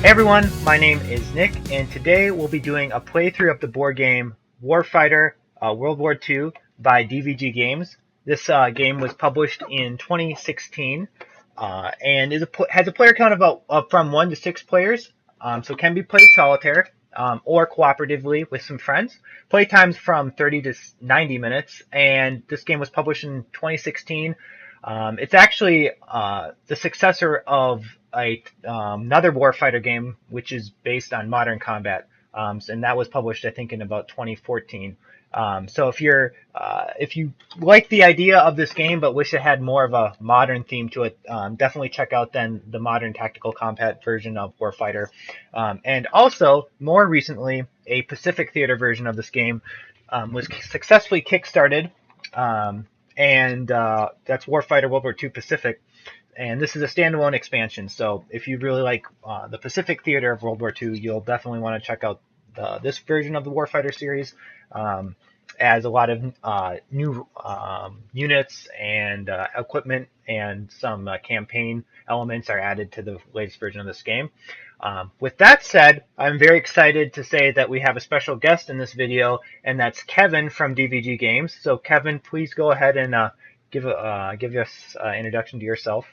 Hey everyone, my name is Nick, and today we'll be doing a playthrough of the board game Warfighter World War II by DVG Games. This game was published in 2016 and has a player count of from 1 to 6 players, so it can be played solitaire or cooperatively with some friends. Play times from 30 to 90 minutes, and this game was published in 2016. It's actually the successor of another Warfighter game, which is based on modern combat, and that was published, I think, in about 2014. So if you like the idea of this game but wish it had more of a modern theme to it, definitely check out then the modern tactical combat version of Warfighter, and also more recently a Pacific Theater version of this game was successfully kickstarted. And That's Warfighter World War II Pacific. And this is a standalone expansion, so if you really like the Pacific Theater of World War II, you'll definitely want to check out this version of the Warfighter series, as a lot of new units and equipment and some campaign elements are added to the latest version of this game. With that said, I'm very excited to say that we have a special guest in this video, and that's Kevin from DVG Games. So Kevin, please go ahead and give us an introduction to yourself.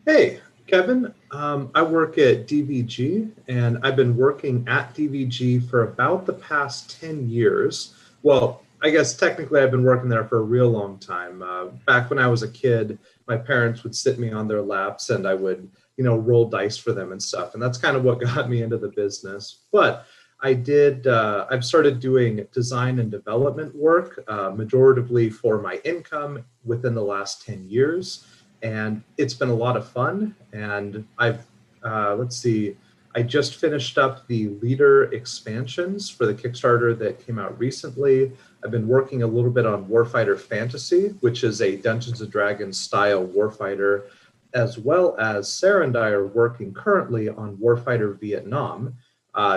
Hey, Kevin. I work at DVG, and I've been working at DVG for about the past 10 years. Well, I guess technically I've been working there for a real long time. Back when I was a kid, my parents would sit me on their laps and I would, roll dice for them and stuff. And that's kind of what got me into the business. But I've started doing design and development work, majoritively for my income within the last 10 years. And it's been a lot of fun. And I just finished up the leader expansions for the Kickstarter that came out recently. I've been working a little bit on Warfighter Fantasy, which is a Dungeons & Dragons style Warfighter, as well as Sarah and I are working currently on Warfighter Vietnam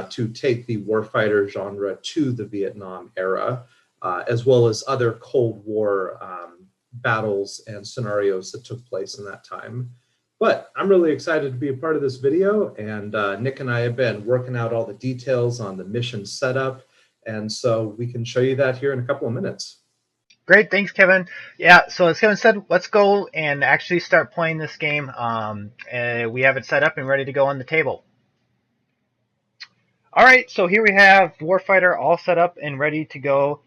to take the Warfighter genre to the Vietnam era, as well as other Cold War battles and scenarios that took place in that time. But I'm really excited to be a part of this video, and Nick and I have been working out all the details on the mission setup, and so we can show you that here in a couple of minutes. Great, thanks, Kevin. Yeah, so as Kevin said, let's go and actually start playing this game. We have it set up and ready to go on the table. All right, so here we have Warfighter all set up and ready to go.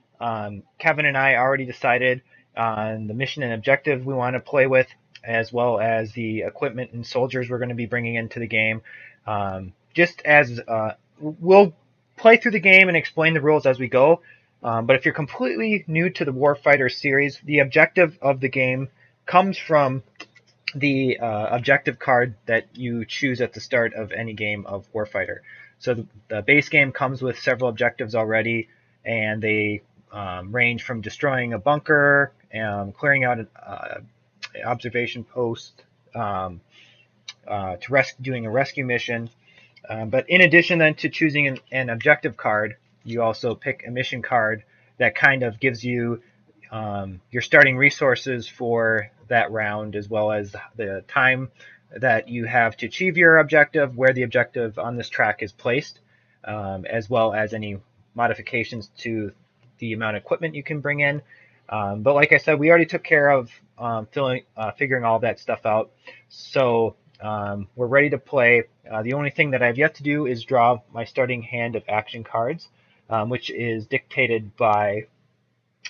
Kevin and I already decided on the mission and objective we want to play with, as well as the equipment and soldiers we're going to be bringing into the game. We'll play through the game and explain the rules as we go. But if you're completely new to the Warfighter series, the objective of the game comes from the objective card that you choose at the start of any game of Warfighter. So the base game comes with several objectives already, and they range from destroying a bunker, clearing out an observation post, to doing a rescue mission. But in addition then to choosing an objective card, you also pick a mission card that kind of gives you your starting resources for that round, as well as the time that you have to achieve your objective, where the objective on this track is placed, as well as any modifications to the amount of equipment you can bring in. But like I said, we already took care of figuring all that stuff out. So we're ready to play. The only thing that I've yet to do is draw my starting hand of action cards, which is dictated by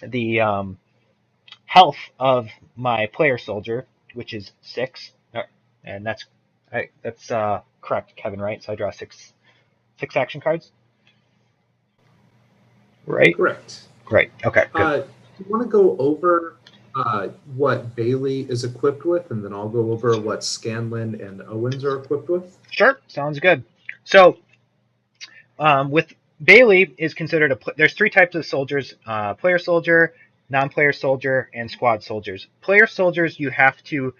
the health of my player soldier, which is 6, and that's correct, Kevin, right? So I draw six action cards, right? Correct. Great. Okay. Good. Do you want to go over what Bailey is equipped with, and then I'll go over what Scanlon and Owens are equipped with? Sure. Sounds good. So with Bailey is considered there's 3 types of soldiers: player soldier, non-player soldier, and squad soldiers. Player soldiers, you have to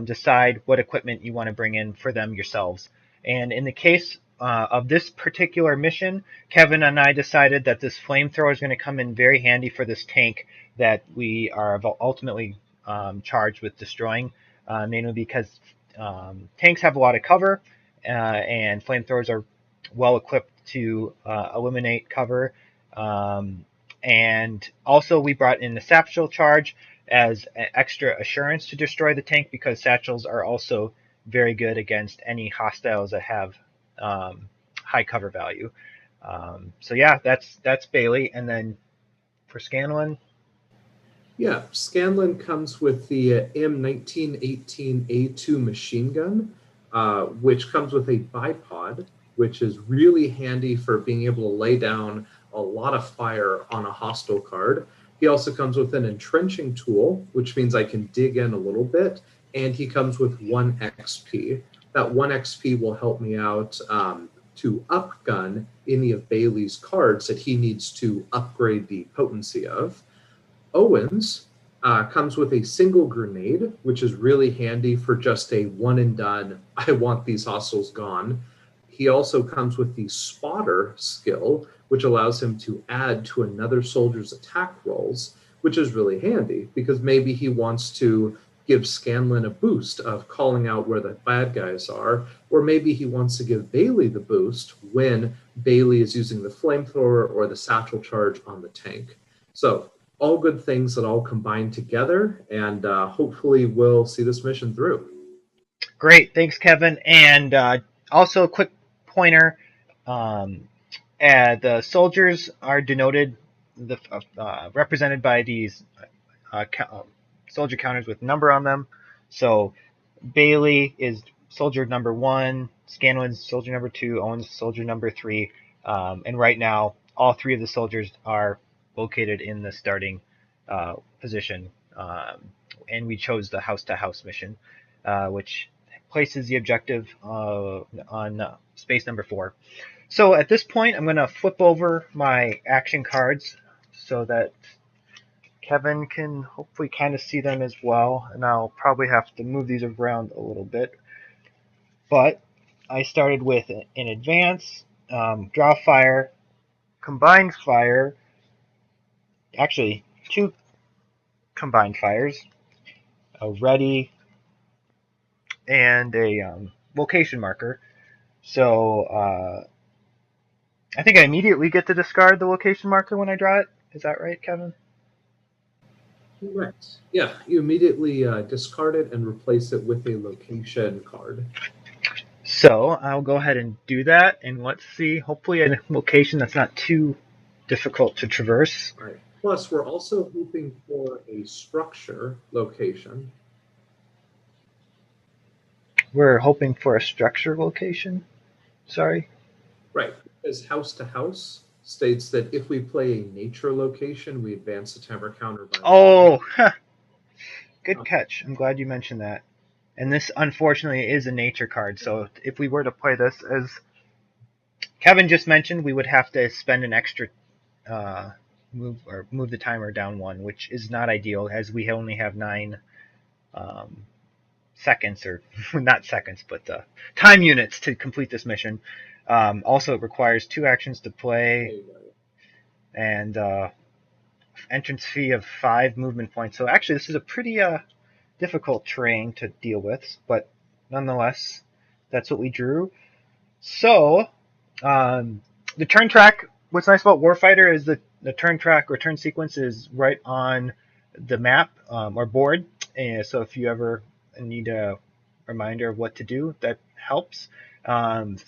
decide what equipment you want to bring in for them yourselves. And in the case of this particular mission, Kevin and I decided that this flamethrower is going to come in very handy for this tank that we are ultimately charged with destroying, mainly because tanks have a lot of cover, and flamethrowers are well equipped to eliminate cover. And also, we brought in the satchel charge as an extra assurance to destroy the tank, because satchels are also very good against any hostiles that have high cover value. So yeah, that's Bailey. And then for Scanlan, Yeah, Scanlan comes with the M1918A2 machine gun, which comes with a bipod, which is really handy for being able to lay down a lot of fire on a hostile card. He also comes with an entrenching tool, which means I can dig in a little bit, and he comes with 1 XP. That 1 XP will help me out to upgun any of Bailey's cards that he needs to upgrade the potency of. Owens comes with a single grenade, which is really handy for just a one and done, I want these hostiles gone. He also comes with the spotter skill, which allows him to add to another soldier's attack rolls, which is really handy because maybe he wants to give Scanlan a boost of calling out where the bad guys are, or maybe he wants to give Bailey the boost when Bailey is using the flamethrower or the satchel charge on the tank. So all good things that all combine together, and hopefully we'll see this mission through. great, thanks, Kevin. And also a quick pointer: the soldiers are denoted, represented by these uh, soldier counters with number on them. So Bailey is soldier number 1, Scanlan's soldier number 2, Owen's soldier number 3, and right now all 3 of the soldiers are located in the starting position, and we chose the house-to-house mission, which places the objective on space number 4. So at this point, I'm going to flip over my action cards so that Kevin can hopefully kind of see them as well, and I'll probably have to move these around a little bit. But I started with an advance, draw fire, combined fire, actually 2 combined fires, a ready, and a location marker. So I think I immediately get to discard the location marker when I draw it. Is that right, Kevin? Correct. Yeah, you immediately discard it and replace it with a location card. So I'll go ahead and do that, and let's see, hopefully a location that's not too difficult to traverse. All right. Plus, we're also hoping for a structure location. We're hoping for a structure location. Sorry. Right. Because house to house states that if we play a nature location, we advance the timer counter by 1. Oh, good catch. I'm glad you mentioned that. And this, unfortunately, is a nature card. So if we were to play this, as Kevin just mentioned, we would have to spend an extra move the timer down 1, which is not ideal, as we only have 9 um, seconds, or not seconds, but time units to complete this mission. Also, it requires 2 actions to play, and entrance fee of 5 movement points. So actually, this is a pretty difficult terrain to deal with, but nonetheless, that's what we drew. So the turn track. What's nice about Warfighter is that the turn track or turn sequence is right on the map or board. And so if you ever need a reminder of what to do, that helps.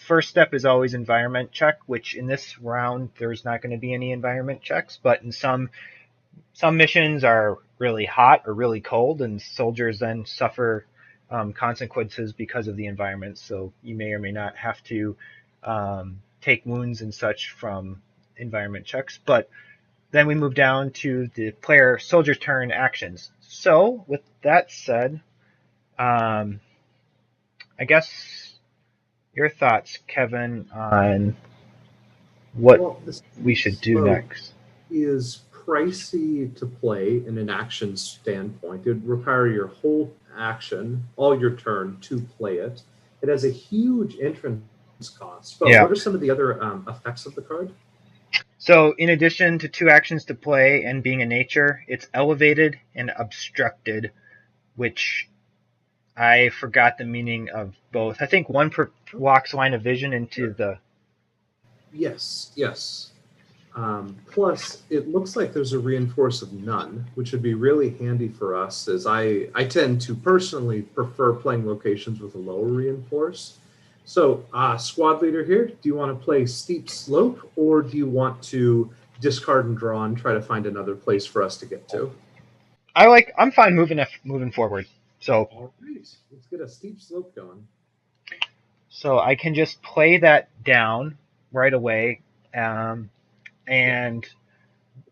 First step is always environment check, which in this round there's not going to be any environment checks, but in some missions are really hot or really cold, and soldiers then suffer consequences because of the environment. So you may or may not have to take wounds and such from environment checks. But then we move down to the player soldier turn actions. So with that said, I guess your thoughts, Kevin, on what we should do next. Is pricey to play in an action standpoint. It would require your whole action, all your turn to play it. It has a huge entrance cost. But Yeah. what are some of the other effects of the card? So in addition to 2 actions to play and being a nature, it's elevated and obstructed, which I forgot the meaning of both. I think one blocks line of vision into Sure. the. Yes, yes. Plus, it looks like there's a reinforce of none, which would be really handy for us, as I tend to personally prefer playing locations with a lower reinforce. So, squad leader here, do you want to play steep slope, or do you want to discard and draw and try to find another place for us to get to? I'm fine moving forward. So All right, let's get a steep slope going. so I can just play that down right away, um, Yep. and See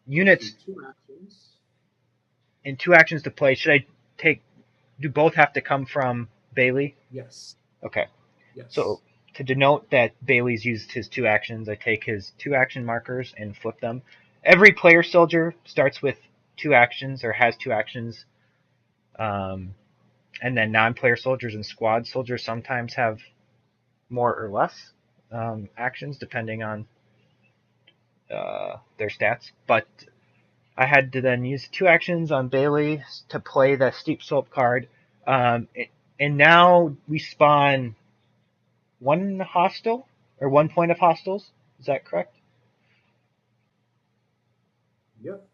units two actions. in 2 actions to play. Should I take? Do both have to come from Bailey? Yes, Okay. So yes. to denote that Bailey's used his 2 actions, I take his 2 action markers and flip them. Every player soldier starts with 2 actions or has 2 actions, um, and then non-player soldiers and squad soldiers sometimes have more or less actions depending on their stats. But I had to then use 2 actions on Bailey to play the steep slope card, um, and now we spawn one hostile or 1 point of hostiles. Is that correct? Yep.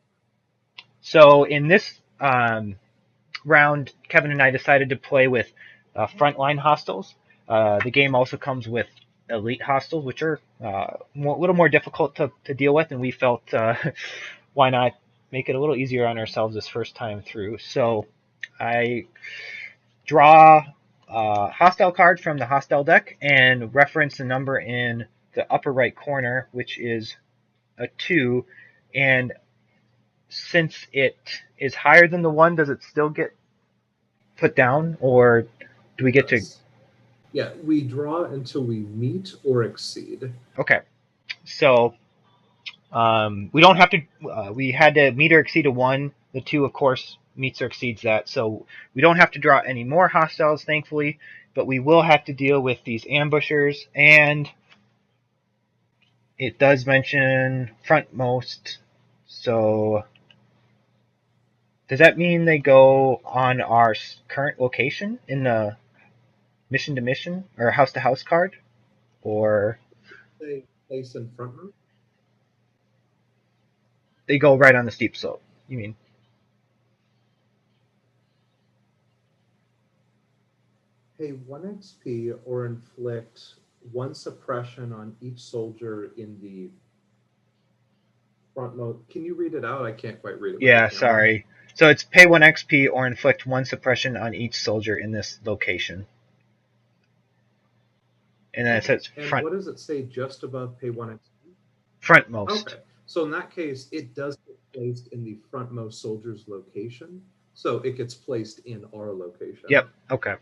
So in this round, Kevin and I decided to play with frontline hostiles. The game also comes with elite hostiles, which are a little more difficult to deal with, and we felt why not make it a little easier on ourselves this first time through. So I draw a hostile card from the hostile deck and reference the number in the upper right corner, which is a 2, and since it is higher than the 1, does it still get put down, or do we get to? Does. Yeah, we draw until we meet or exceed. Okay, so we don't have to. We had to meet or exceed a 1. The 2, of course, meets or exceeds that, so we don't have to draw any more hostiles, thankfully. But we will have to deal with these ambushers, and it does mention frontmost. So does that mean they go on our current location in the mission to mission or house to house card, or Say place in front row. they go right on the steep slope? You mean? Pay 1 XP or inflict 1 suppression on each soldier in the front mode. Can you read it out? I can't quite read it with the Yeah, camera. sorry. So it's pay 1 XP or inflict 1 suppression on each soldier in this location. And then it Okay. says And what does it say just above pay 1 XP? frontmost. Okay. So in that case, it does get placed in the frontmost soldier's location. So it gets placed in our location. Yep. Okay.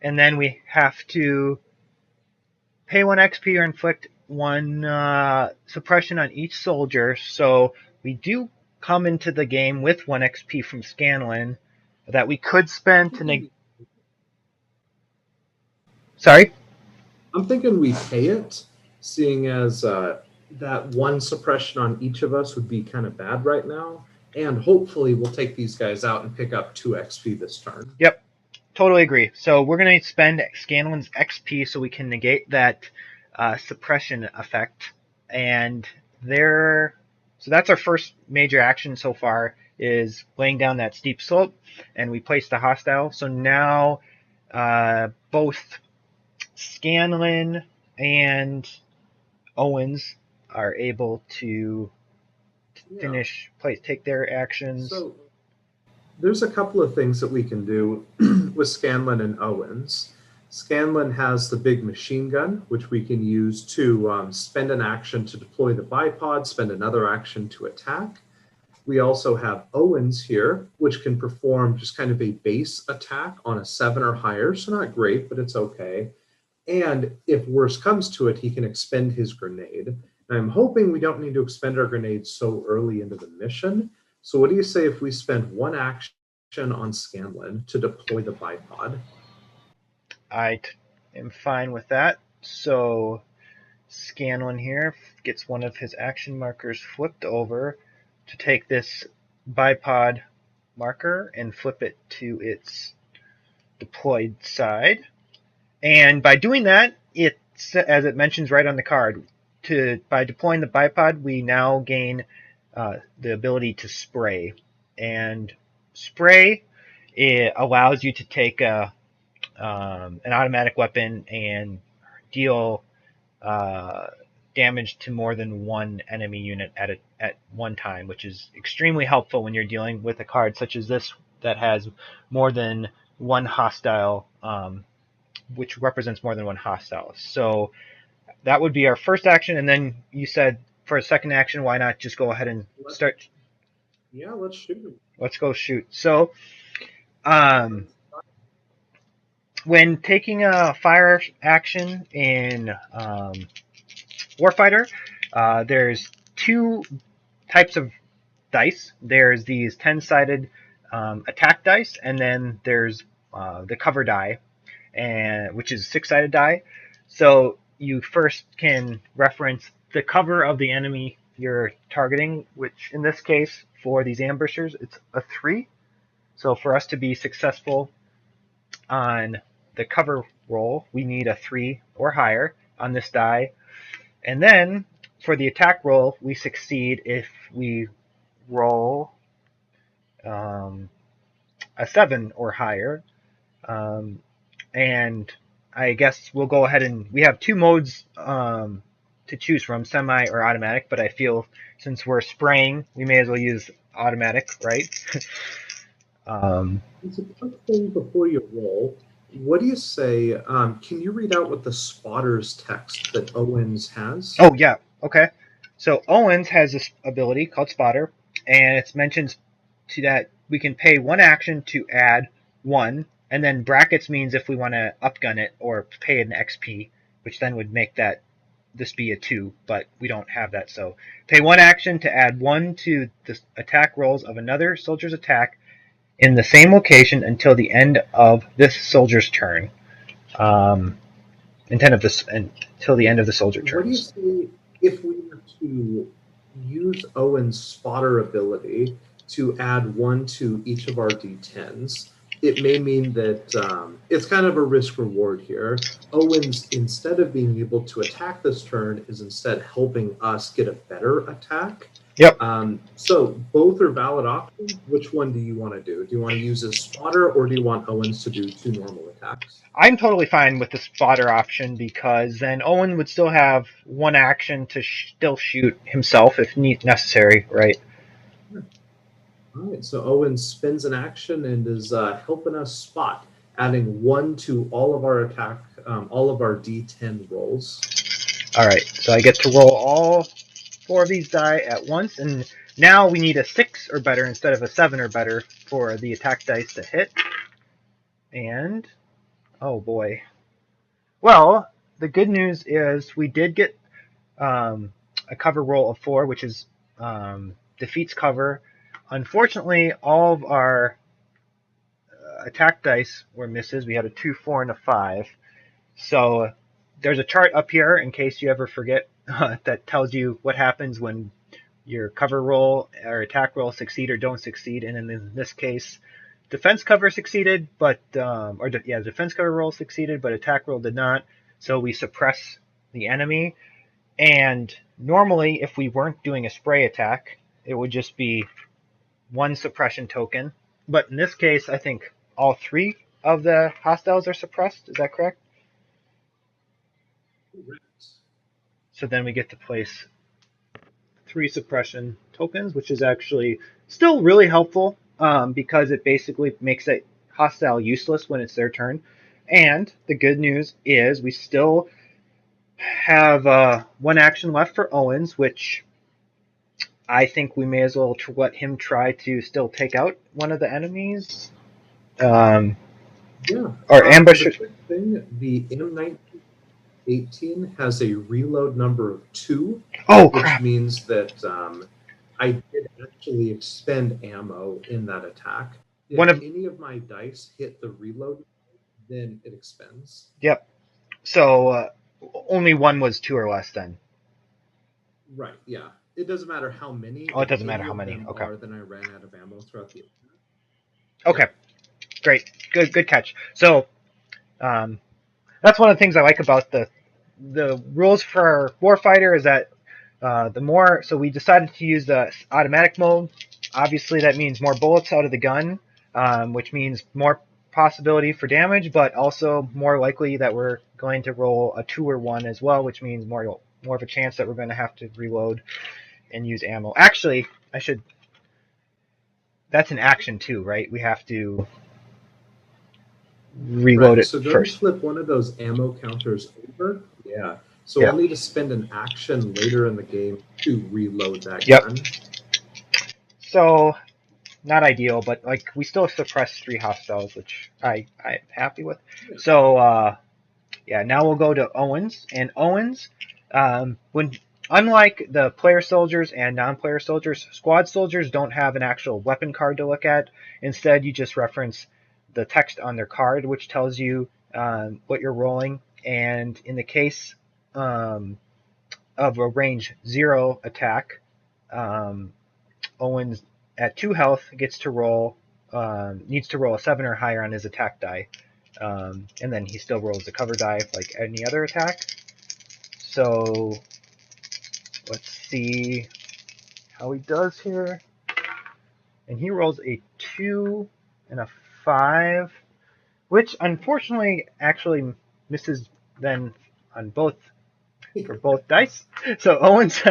And then we have to pay 1 XP or inflict 1 suppression on each soldier. So we do come into the game with 1 XP from Scanlan that we could I'm spend to thinking Sorry? I'm thinking we pay it, seeing as that 1 suppression on each of us would be kind of bad right now. And hopefully we'll take these guys out and pick up 2 XP this turn. Yep. Totally agree. So we're going to spend Scanlan's XP so we can negate that suppression effect. And there, so that's our first major action so far, is laying down that steep slope, and we place the hostile. So now both Scanlan and Owens are able to Yeah. take their actions. So there's a couple of things that we can do with Scanlan and Owens. Scanlan has the big machine gun, which we can use to spend an action to deploy the bipod, spend another action to attack. We also have Owens here, which can perform just kind of a base attack on a 7 or higher, so not great, but it's okay. And if worse comes to it, he can expend his grenade. And I'm hoping we don't need to expend our grenades so early into the mission. So what do you say if we spend 1 action on Scanlan to deploy the bipod? I am fine with that. So Scanlan here gets one of his action markers flipped over to take this bipod marker and flip it to its deployed side. And by doing that, it's, as it mentions right on the card, by deploying the bipod, we now gain the ability to spray. And spray, it allows you to take an automatic weapon and deal damage to more than one enemy unit at one time, which is extremely helpful when you're dealing with a card such as this that has more than one hostile, which represents more than one hostile. So that would be our first action, and then you said for a second action, why not just go ahead and start? Yeah, let's shoot. Let's go shoot. So, when taking a fire action in Warfighter, there's two types of dice. There's these 10-sided attack dice, and then there's the cover die, which is a 6-sided die. So you first can reference the cover of the enemy you're targeting, which in this case, for these ambushers, it's a 3. So for us to be successful on the cover roll, we need a 3 or higher on this die. And then for the attack roll, we succeed if we roll a 7 or higher. And I guess we'll go ahead and we have two modes to choose from, semi or automatic, but I feel since we're spraying, we may as well use automatic, right? It's a quick thing before you roll. What do you say? Can you read out what the spotter's text that Owens has? Oh, yeah. Okay. So Owens has this ability called Spotter, and it's mentioned to that we can pay one action to add 1, and then brackets means if we want to upgun it or pay an XP, which then would make this be a 2, but we don't have that. So pay 1 action to add 1 to the attack rolls of another soldier's attack in the same location until the end of this soldier's turn. Until the end of the soldier turns. What do you say if we were to use Owen's spotter ability to add 1 to each of our D10s? It may mean that it's kind of a risk reward here. Owens, instead of being able to attack this turn, is instead helping us get a better attack. Yep. So both are valid options. Which one do you want to do? Do you want to use a spotter, or do you want Owens to do 2 normal attacks? I'm totally fine with the spotter option because then Owen would still have 1 action to still shoot himself if necessary, right? All right, so Owen spends an action and is helping us spot, adding 1 to all of our attack, all of our D10 rolls. All right, so I get to roll all 4 of these die at once, and now we need a 6 or better instead of a 7 or better for the attack dice to hit. And, oh boy. Well, the good news is we did get a cover roll of 4, which is defeats cover. Unfortunately, all of our attack dice were misses. We had a 2, 4, and a 5. So there's a chart up here in case you ever forget that tells you what happens when your cover roll or attack roll succeed or don't succeed. And in this case, defense cover succeeded, defense cover roll succeeded, but attack roll did not. So we suppress the enemy. And normally, if we weren't doing a spray attack, it would just be 1 suppression token. But in this case, I think all 3 of the hostiles are suppressed. Is that correct? Correct. So then we get to place 3 suppression tokens, which is actually still really helpful because it basically makes a hostile useless when it's their turn. And the good news is we still have 1 action left for Owens, which I think we may as well let him try to still take out one of the enemies. Or ambush. The quick thing, the M1918 has a reload number of 2, which means that I did actually expend ammo in that attack. If any of my dice hit the reload, then it expends. Yep. So only 1 was 2 or less then. Right, yeah. It doesn't matter how many. Oh, it doesn't matter how many. Okay. Then I ran out of ammo throughout the attack. Okay, Yep. great, good catch. So that's one of the things I like about the rules for Warfighter is that the more, so we decided to use the automatic mode. Obviously, that means more bullets out of the gun, which means more possibility for damage, but also more likely that we're going to roll a 2 or 1 as well, which means more of a chance that we're going to have to reload and use ammo. Actually, I should. That's an action too, right? We have to reload Right. it So go ahead and first. flip one of those ammo counters over. Yeah. So Yeah. I'll need to spend an action later in the game to reload that Yep. gun. So not ideal, but like we still suppressed 3 hostiles, which I'm happy with. Yeah. So yeah, now we'll go to Owens, and Owens, when unlike the player soldiers and non-player soldiers, squad soldiers don't have an actual weapon card to look at. Instead, you just reference the text on their card, which tells you what you're rolling. And in the case um, of a range 0 attack, um, Owens at 2 health gets to roll needs to roll a 7 or higher on his attack die, and then he still rolls the cover die like any other attack. So let's see how he does here, and he rolls a 2 and a 5, which unfortunately actually misses then on both for both dice. So Owens,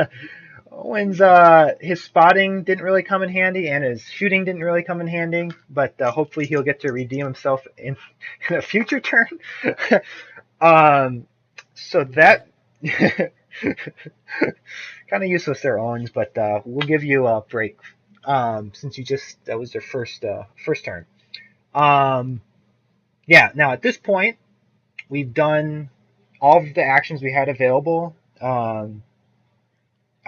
his spotting didn't really come in handy, and his shooting didn't really come in handy. But hopefully, he'll get to redeem himself in a future turn. um, so that kind of useless there, Owens. But we'll give you a break since you just that was their first turn. Um, yeah. Now at this point, we've done all of the actions we had available.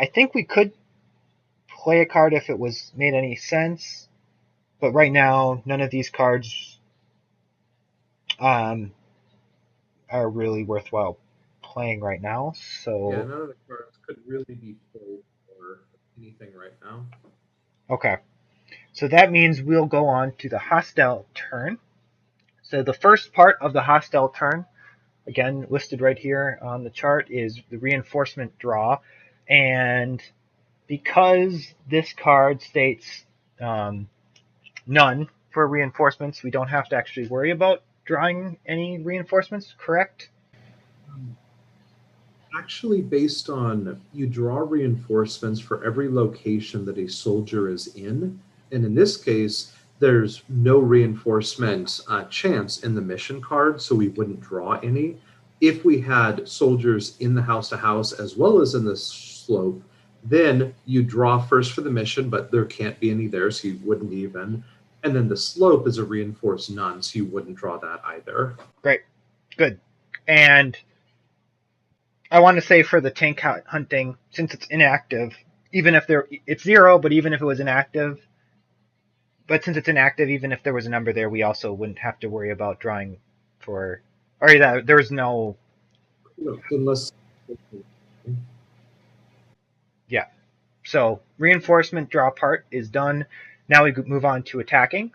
I think we could play a card if it was made any sense. But right now, none of these cards um, are really worthwhile playing right now. Yeah, So, none of the cards could really be played for anything right now. okay. So that means we'll go on to the hostile turn. So the first part of the hostile turn, again listed right here on the chart, is the reinforcement draw. And because this card states none for reinforcements, we don't have to actually worry about drawing any reinforcements, correct? Um, Actually, based on you draw reinforcements for every location that a soldier is in. And in this case, there's no reinforcement chance in the mission card, so we wouldn't draw any. If we had soldiers in the house to house as well as in the slope, then you draw first for the mission, but there can't be any there, so you wouldn't even. And then the slope is a reinforced none, so you wouldn't draw that either. Great, good. And I want to say for the tank hunting, since it's inactive, even if it's 0, but even if it was inactive, but since it's inactive, even if there was a number there, we also wouldn't have to worry about drawing for, or that there's no, Unless yeah. So reinforcement draw part is done. Now we move on to attacking.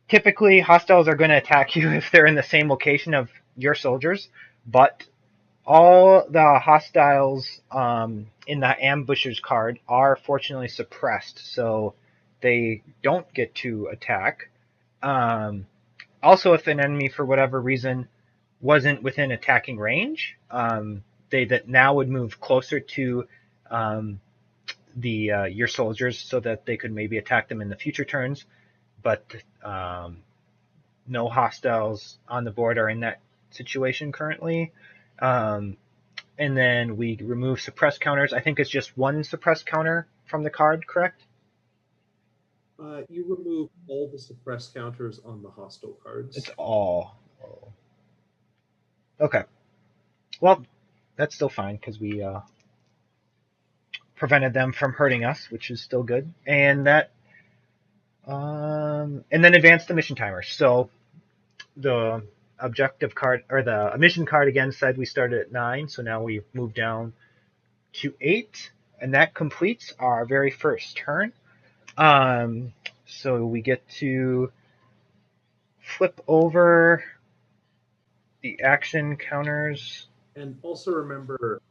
Typically, hostiles are going to attack you if they're in the same location of your soldiers, but all the hostiles in the ambushers card are fortunately suppressed, so they don't get to attack. Um, Also, if an enemy, for whatever reason, wasn't within attacking range, they that now would move closer to um, the your soldiers so that they could maybe attack them in the future turns. But um, no hostiles on the board are in that situation currently. Um, and then we remove suppress counters. I think it's just one suppress counter from the card, correct? you remove all the suppress counters on the hostile It's cards. all. Oh. Okay. Well, that's still fine because we prevented them from hurting us, which is still good. And then advance the mission timer. So the objective card or the mission card again said we started at 9, so now we've moved down to 8, and that completes our very first turn. So we get to flip over the action counters. And also remember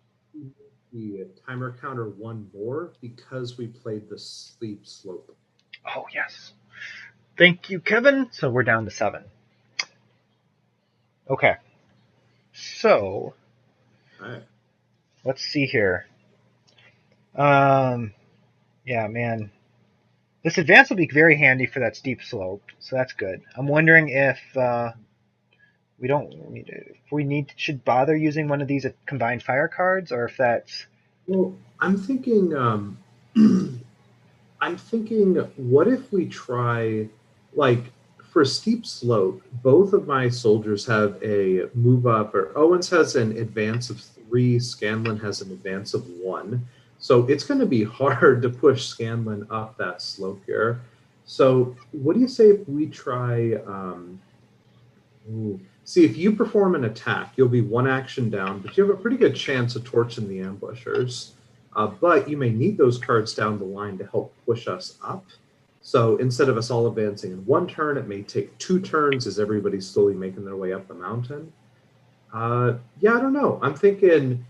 the timer counter one more because we played the sleep slope. Oh, yes. Thank you, Kevin. So we're down to 7. Okay. So, All right. let's see here. Yeah, man. This advance will be very handy for that steep slope, so that's good. I'm wondering if we don't need it, if we should bother using one of these combined fire cards, or if that's. Well, I'm thinking. I'm thinking, what if we try, like, for steep slope, both of my soldiers have a move up, or Owens has an advance of 3, Scanlan has an advance of 1. So it's going to be hard to push Scanlan up that slope here. So what do you say if we try? See, if you perform an attack, you'll be 1 action down, but you have a pretty good chance of torching the ambushers. But you may need those cards down the line to help push us up. So instead of us all advancing in 1 turn, it may take 2 turns as everybody's slowly making their way up the mountain. Yeah, I don't know. I'm thinking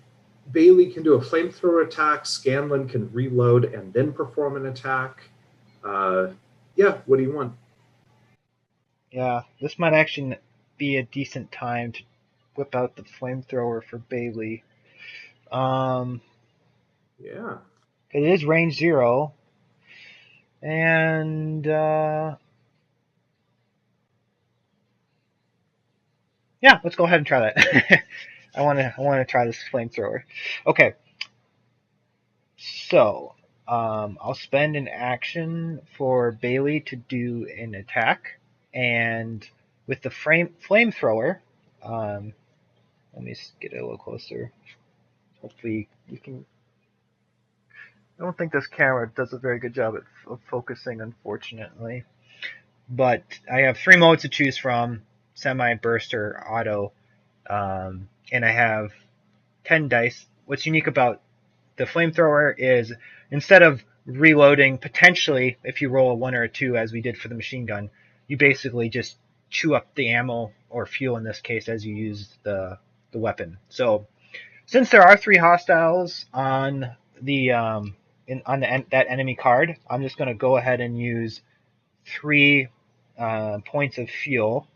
Bailey can do a flamethrower attack, Scanlan can reload and then perform an attack. Yeah, what do you want? Yeah, this might actually be a decent time to whip out the flamethrower for Bailey. Yeah. It is range 0, and yeah, let's go ahead and try that. I want to try this flamethrower. Okay, so I'll spend an action for Bailey to do an attack, and with the flamethrower, let me get it a little closer. Hopefully you can. I don't think this camera does a very good job of focusing, unfortunately. But I have 3 modes to choose from: semi, burst, or auto, and I have 10 dice. What's unique about the flamethrower is instead of reloading, potentially, if you roll a 1 or a 2, as we did for the machine gun, you basically just chew up the ammo, or fuel in this case, as you use the weapon. So, since there are 3 hostiles on that enemy card, I'm just going to go ahead and use 3 points of fuel.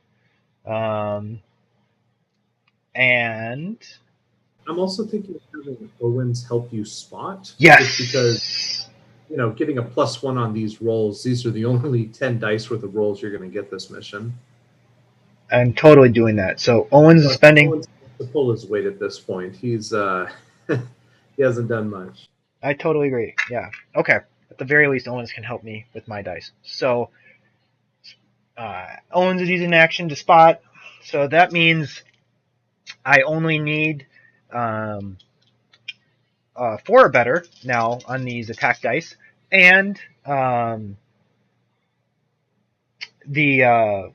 And I'm also thinking of having Owens help you spot. yes, Just because, getting a +1 on these rolls, these are the only 10 dice worth of rolls you're going to get this mission. I'm totally doing that. So Owens is spending. Owens has to pull his weight at this point. He's he hasn't done much. I totally agree. Yeah. Okay. At the very least, Owens can help me with my dice. So Owens is using action to spot. So that means I only need 4 or better now on these attack dice, and the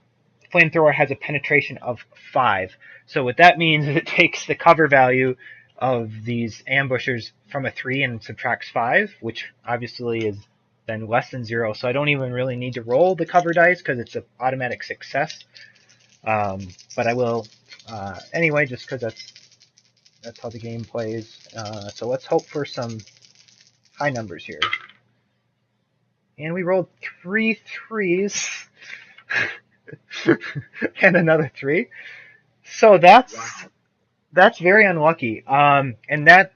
flamethrower has a penetration of 5. So what that means is it takes the cover value of these ambushers from a 3 and subtracts 5, which obviously is then less than 0. So I don't even really need to roll the cover dice because it's an automatic success. But I will anyway, just because that's how the game plays. So let's hope for some high numbers here. And we rolled 3 3s. And another 3. So that's very unlucky. And that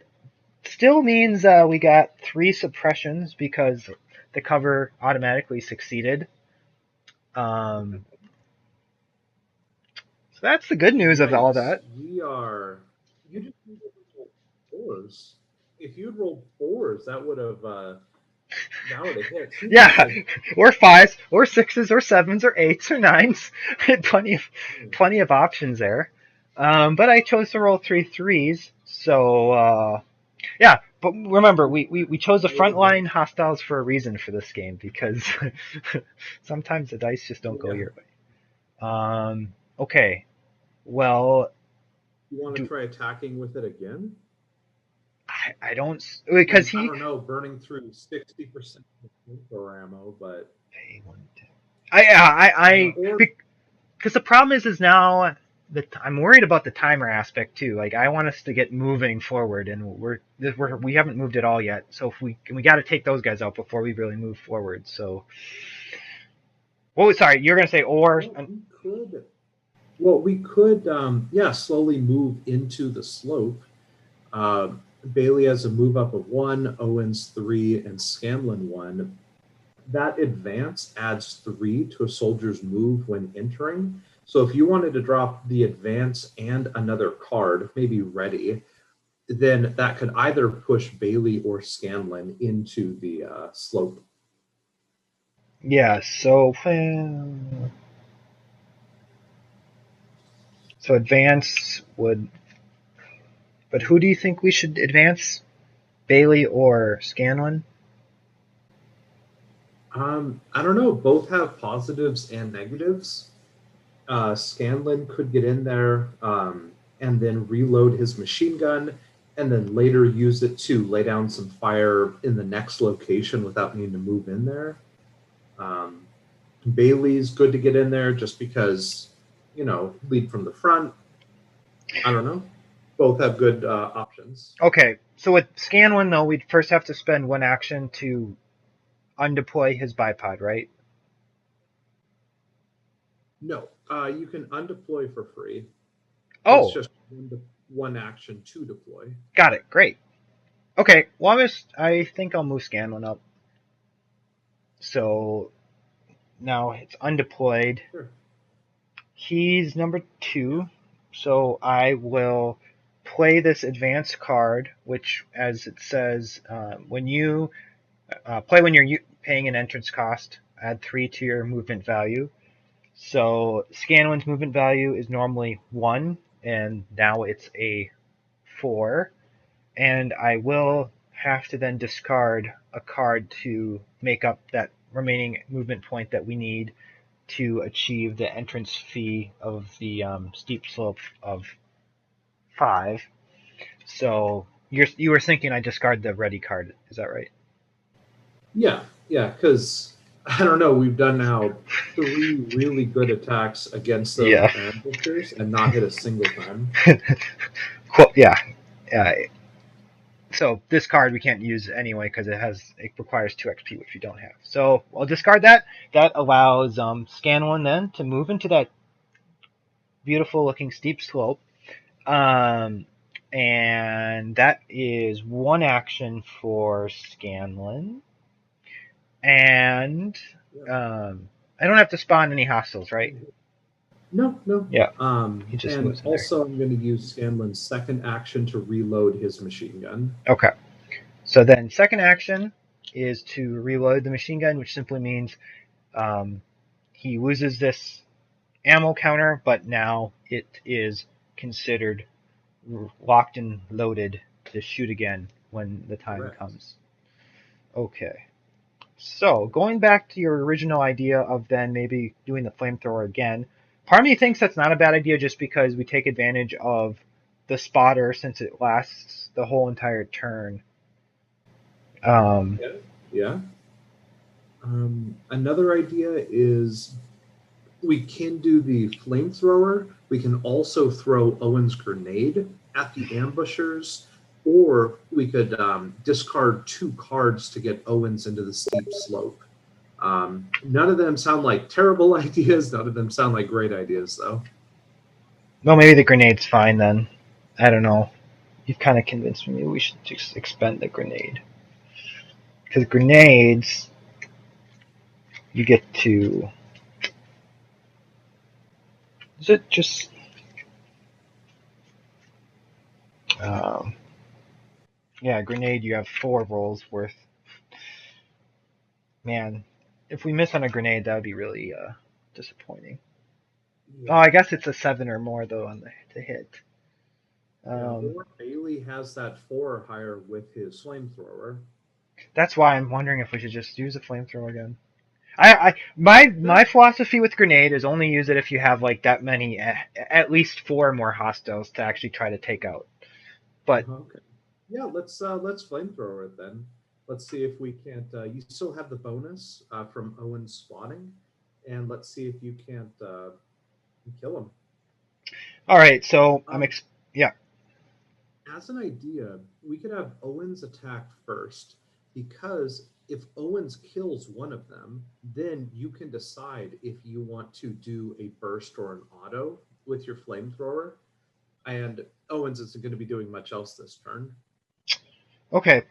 still means we got 3 suppressions because the cover automatically succeeded. So that's the good news of all that. You just need to roll 4s. If you'd rolled 4s, that would have hit. Yeah, or 5s, or 6s, or 7s, or 8s, or 9s. Plenty of options there. But I chose to roll 3 3s. So yeah. But remember, we chose the frontline hostiles for a reason for this game, because sometimes the dice just don't go your way. Okay. Well, you want to try attacking with it again? I don't, because I don't know, burning through 60% of the ammo, but because the problem is now that I'm worried about the timer aspect too. Like I want us to get moving forward, and we haven't moved at all yet. So if we got to take those guys out before we really move forward. So, well, sorry, you're gonna say or. We could, yeah, slowly move into the slope. Uh, Bailey has a move up of 1, Owens 3, and Scanlon 1. That advance adds 3 to a soldier's move when entering. So if you wanted to drop the advance and another card, maybe ready, then that could either push Bailey or Scanlon into the slope. Yeah. So advance would. But who do you think we should advance? Bailey or Scanlon? I don't know. Both have positives and negatives. Scanlon could get in there and then reload his machine gun and then later use it to lay down some fire in the next location without needing to move in there. Um, Bailey's good to get in there just because, lead from the front. I don't know. Both have good options. Okay. So with Scanlon though, we'd first have to spend one action to undeploy his bipod, right? No, you can undeploy for free. It's Oh, just one action to deploy. got it. Great. Okay. Well, I think I'll move Scanlon up. So now it's undeployed. Sure. He's number 2. So I will play this advanced card, which, as it says, when you play when you're paying an entrance cost, add 3 to your movement value. So Scanlan's movement value is normally 1, and now it's a 4. And I will have to then discard a card to make up that remaining movement point that we need to achieve the entrance fee of the steep slope of 5. So you were thinking I discard the ready card, is that right? Yeah, because I don't know. We've done now 3 really good attacks against those Yeah. ambushers and not hit a single time. Cool. Yeah. Uh, so this card we can't use anyway because it requires 2 XP, which we don't have. So I'll discard that. That allows Scanlan then to move into that beautiful looking steep slope. Um, and that is one action for Scanlan. And Yeah. I don't have to spawn any hostiles, right? No. Yeah, he just And moves in there. also, I'm going to use Scanlan's second action to reload his machine gun. Okay. So then second action is to reload the machine gun, which simply means um, he loses this ammo counter, but now it is considered locked and loaded to shoot again when the time Correct. comes. Okay. So going back to your original idea of then maybe doing the flamethrower again, part of me thinks that's not a bad idea just because we take advantage of the spotter since it lasts the whole entire turn. Um, Yeah. Another idea is we can do the flamethrower. We can also throw Owen's grenade at the ambushers, or we could discard 2 cards to get Owens into the steep slope. None of them sound like terrible ideas. None of them sound like great ideas, though. well, maybe the grenade's fine then. I don't know. You've kind of convinced me we should just expend the grenade. Because grenades, you get to. Is it just. Um, yeah, grenade, you have 4 rolls worth. Man, if we miss on a grenade, that would be really disappointing. Oh, Yeah. I guess it's a 7 or more, though, on the hit. Yeah, Um, or Bailey has that 4 or higher with his flamethrower. that's why I'm wondering if we should just use a flamethrower again. My philosophy with grenade is only use it if you have like that many, at least 4 more hostiles to actually try to take out. But Okay. Yeah, let's flamethrower it then. Let's see if we can't. You still have the bonus from Owen's spotting, and let's see if you can't Kill him. All right, so Um, yeah. as an idea, we could have Owens attack first because if Owens kills one of them, then you can decide if you want to do a burst or an auto with your flamethrower. And Owens isn't going to be doing much else this turn. Okay,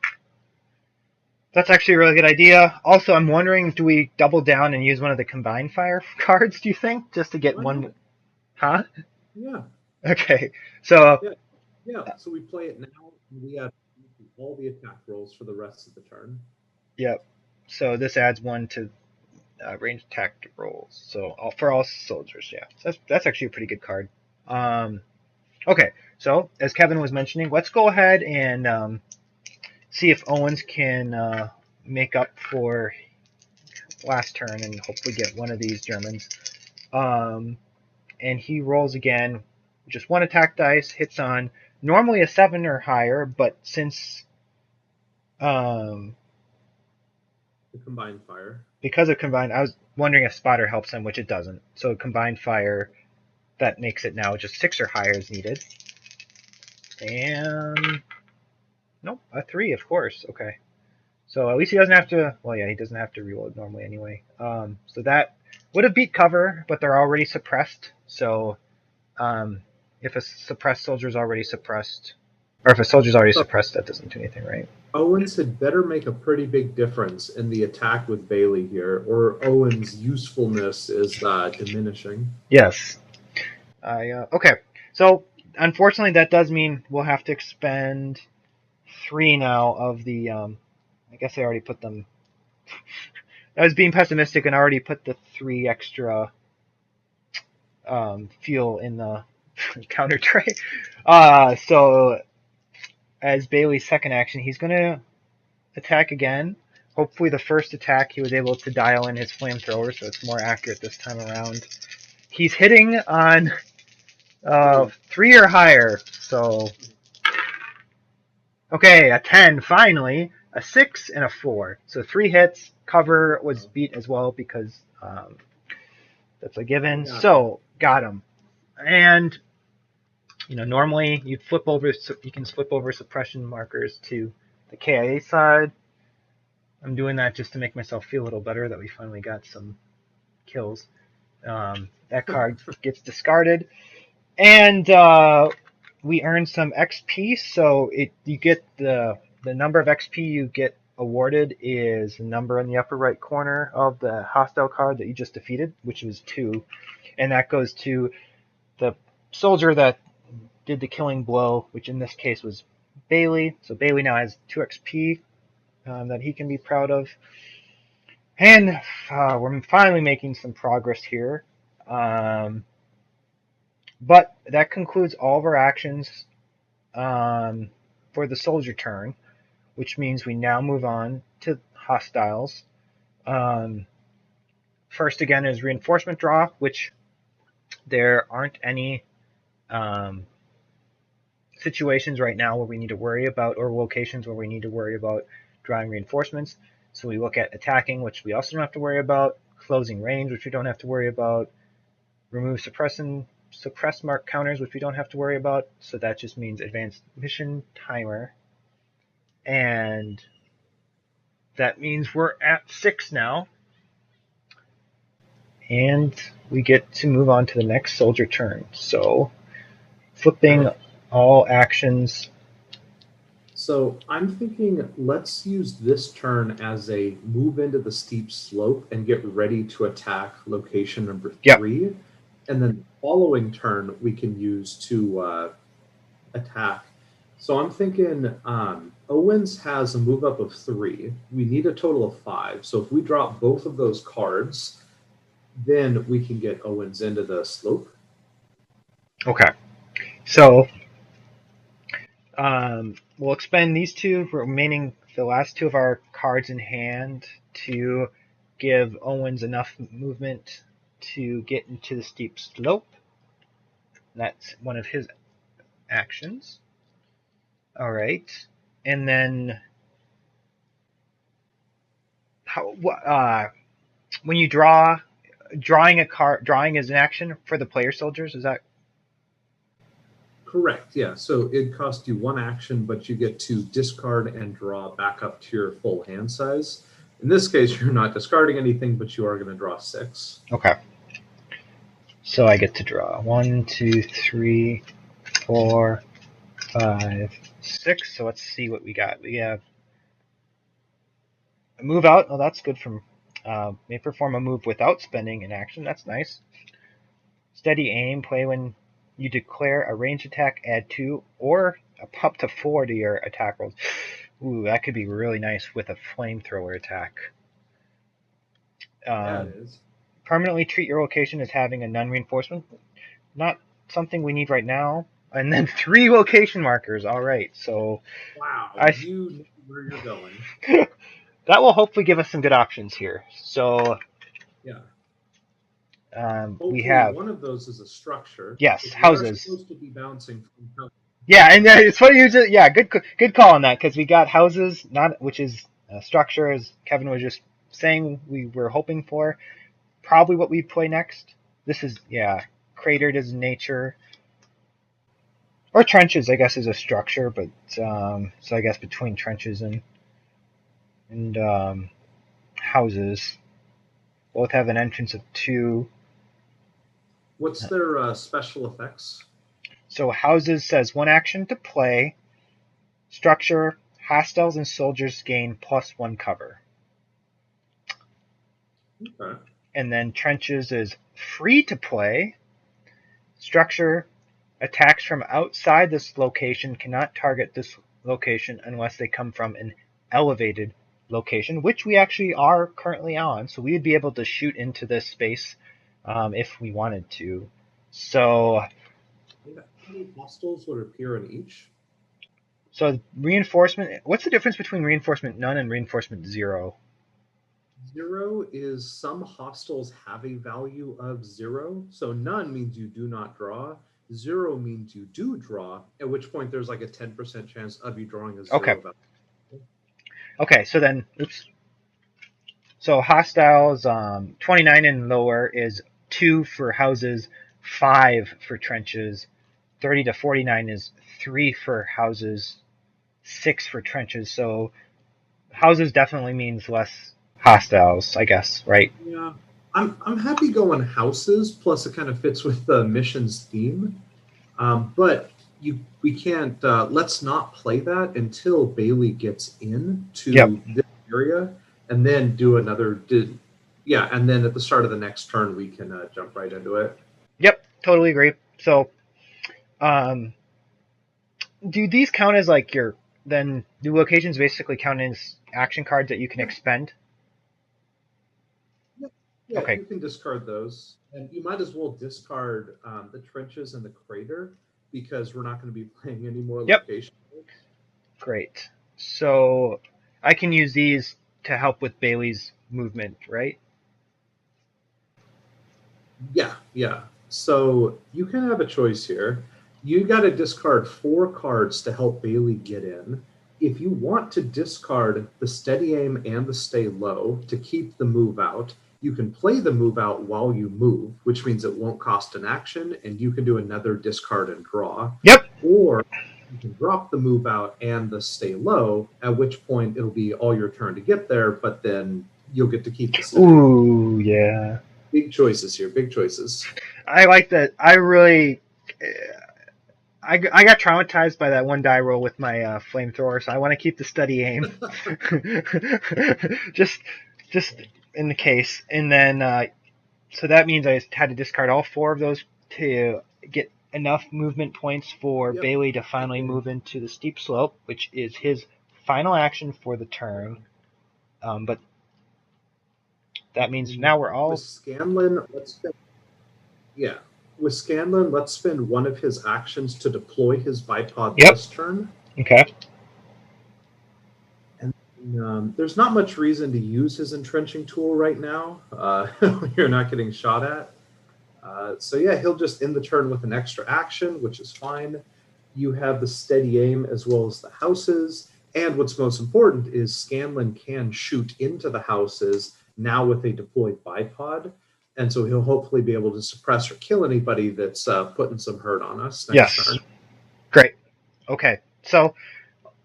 that's actually a really good idea. Also, I'm wondering, do we double down and use one of the combined fire cards? Do you think, just to get Why one? not? Huh? Yeah, Okay, so yeah, yeah. So we play it now, and we have all the attack rolls for the rest of the turn. yep. So this adds one to range attack rolls. So for all soldiers, yeah. So that's actually a pretty good card. Um, okay, so as Kevin was mentioning, let's go ahead and see if Owens can make up for last turn and hopefully get one of these Germans. Um, and he rolls again, just one attack dice, hits on normally a 7 or higher, but since um, The combined fire. because of combined, I was wondering if spotter helps him, which it doesn't. So combined fire, that makes it now just 6 or higher is needed. And nope, a 3, of course. Okay. So at least he doesn't have to. Well, yeah, he doesn't have to reload normally anyway. So that would have beat cover, but they're already suppressed. So um, if a suppressed soldier is already suppressed, or if a soldier's already So suppressed, that doesn't do anything, right? Owens had better make a pretty big difference in the attack with Bailey here, or Owens' usefulness is diminishing. Yes. Okay. So unfortunately, that does mean we'll have to expend 3 now of the. I guess I already put them. I was being pessimistic and already put the 3 extra fuel in the counter tray. So as Bailey's second action, he's going to attack again. Hopefully, the first attack he was able to dial in his flamethrower, so it's more accurate this time around. He's hitting on 3 or higher. So, okay, a 10 finally, a 6 and a 4. So 3 hits. Cover was beat as well because that's a given. Got him. So got him. And normally you can flip over suppression markers to the KIA side. I'm doing that just to make myself feel a little better that we finally got some kills. That card gets discarded, and we earn some XP. So you get the number of XP you get awarded is the number in the upper right corner of the hostile card that you just defeated, which was 2, and that goes to the soldier that did the killing blow, which in this case was Bailey. So Bailey now has 2 XP that he can be proud of. And we're finally making some progress here. Um, but that concludes all of our actions for the soldier turn, which means we now move on to hostiles. Um, First, again, is reinforcement draw, which there aren't any um, situations right now where we need to worry about, or locations where we need to worry about drawing reinforcements. So we look at attacking, which we also don't have to worry about, closing range, which we don't have to worry about, remove suppress mark counters, which we don't have to worry about. So that just means advanced mission timer. And that means we're at 6 now. And we get to move on to the next soldier turn. So flipping Okay. all actions. So I'm thinking let's use this turn as a move into the steep slope and get ready to attack location number Yep. 3. And then the following turn we can use to attack. So I'm thinking Owens has a move up of 3. We need a total of 5. So if we drop both of those cards, then we can get Owens into the slope. Okay. So we'll expend these 2 remaining, the last 2 of our cards in hand, to give Owens enough movement to get into the steep slope. That's one of his actions. All right. And then when you draw, drawing a card. Drawing is an action for the player soldiers. Is that Correct, yeah. So it costs you one action, but you get to discard and draw back up to your full hand size. In this case, you're not discarding anything, but you are going to draw 6. okay? So I get to draw 1, 2, 3, 4, 5, 6. So let's see what we got. We have a move out. Oh, that's good from. May perform a move without spending an action. That's nice. Steady aim. Play when you declare a ranged attack. Add 2 or up to 4 to your attack rolls. Ooh, that could be really nice with a flamethrower attack. Yeah, it is. Permanently treat your location as having a none reinforcement. Not something we need right now. And then 3 location markers. All right, so Wow, I you know where you're going. that will hopefully give us some good options here. So Yeah. we Hopefully, have, one of those is a structure. yes, We are houses. supposed to be bouncing from house. Yeah, and it's funny you just, yeah, good call on that, because we got houses, not which is a structure, as Kevin was just saying we were hoping for. Probably what we play next. This is, yeah, cratered as nature. Or trenches, I guess, is a structure, but so I guess between trenches and houses, both have an entrance of 2. What's their special effects? So houses says 1 action to play. Structure, hostiles and soldiers gain +1 cover. Okay. And then trenches is free to play. Structure, attacks from outside this location cannot target this location unless they come from an elevated location, which we actually are currently on. So we would be able to shoot into this space if we wanted to. So, How many hostiles would appear in each? so reinforcement. What's the difference between reinforcement none and reinforcement 0? 0 is some hostiles have a value of 0. So none means you do not draw. 0 means you do draw, at which point there's like a 10% chance of you drawing a 0 Okay. value. Okay, so then, oops. So hostiles, 29 and lower is 2 for houses, 5 for trenches. 30 to 49 is 3 for houses, 6 for trenches. So houses definitely means less hostiles, I guess, right? Yeah. I'm happy going houses, plus it kind of fits with the mission's theme. But we can't, let's not play that until Bailey gets into Yep. this area, and then do another, and then at the start of the next turn, we can jump right into it. Yep, totally agree. So, um, do these count as like your, then do locations basically count as action cards that you can expend? Yeah, Okay, you can discard those, and you might as well discard the trenches and the crater because we're not going to be playing any more yep, locations. great. So I can use these to help with Bailey's movement, right? Yeah, yeah. So you can have a choice here. You got to discard 4 cards to help Bailey get in. If you want to discard the steady aim and the stay low to keep the move out, you can play the move out while you move, which means it won't cost an action, and you can do another discard and draw. Yep. Or you can drop the move out and the stay low, at which point it'll be all your turn to get there, but then you'll get to keep the steady. Ooh, yeah. Big choices here, big choices. I like that. I really, I got traumatized by that one die roll with my flamethrower, so I want to keep the steady aim, just in the case. And then, so that means I had to discard all 4 of those to get enough movement points for Yep. Bailey to finally move into the steep slope, which is his final action for the turn. But that means now we're all With Scanlan, with Scanlan, let's spend one of his actions to deploy his bipod this turn. okay. And there's not much reason to use his entrenching tool right now. You're not getting shot at. So yeah, he'll just end the turn with an extra action, which is fine. You have the steady aim as well as the houses. And what's most important is Scanlan can shoot into the houses now with a deployed bipod. and so he'll hopefully be able to suppress or kill anybody that's putting some hurt on us next Yes. turn. Great. Okay. So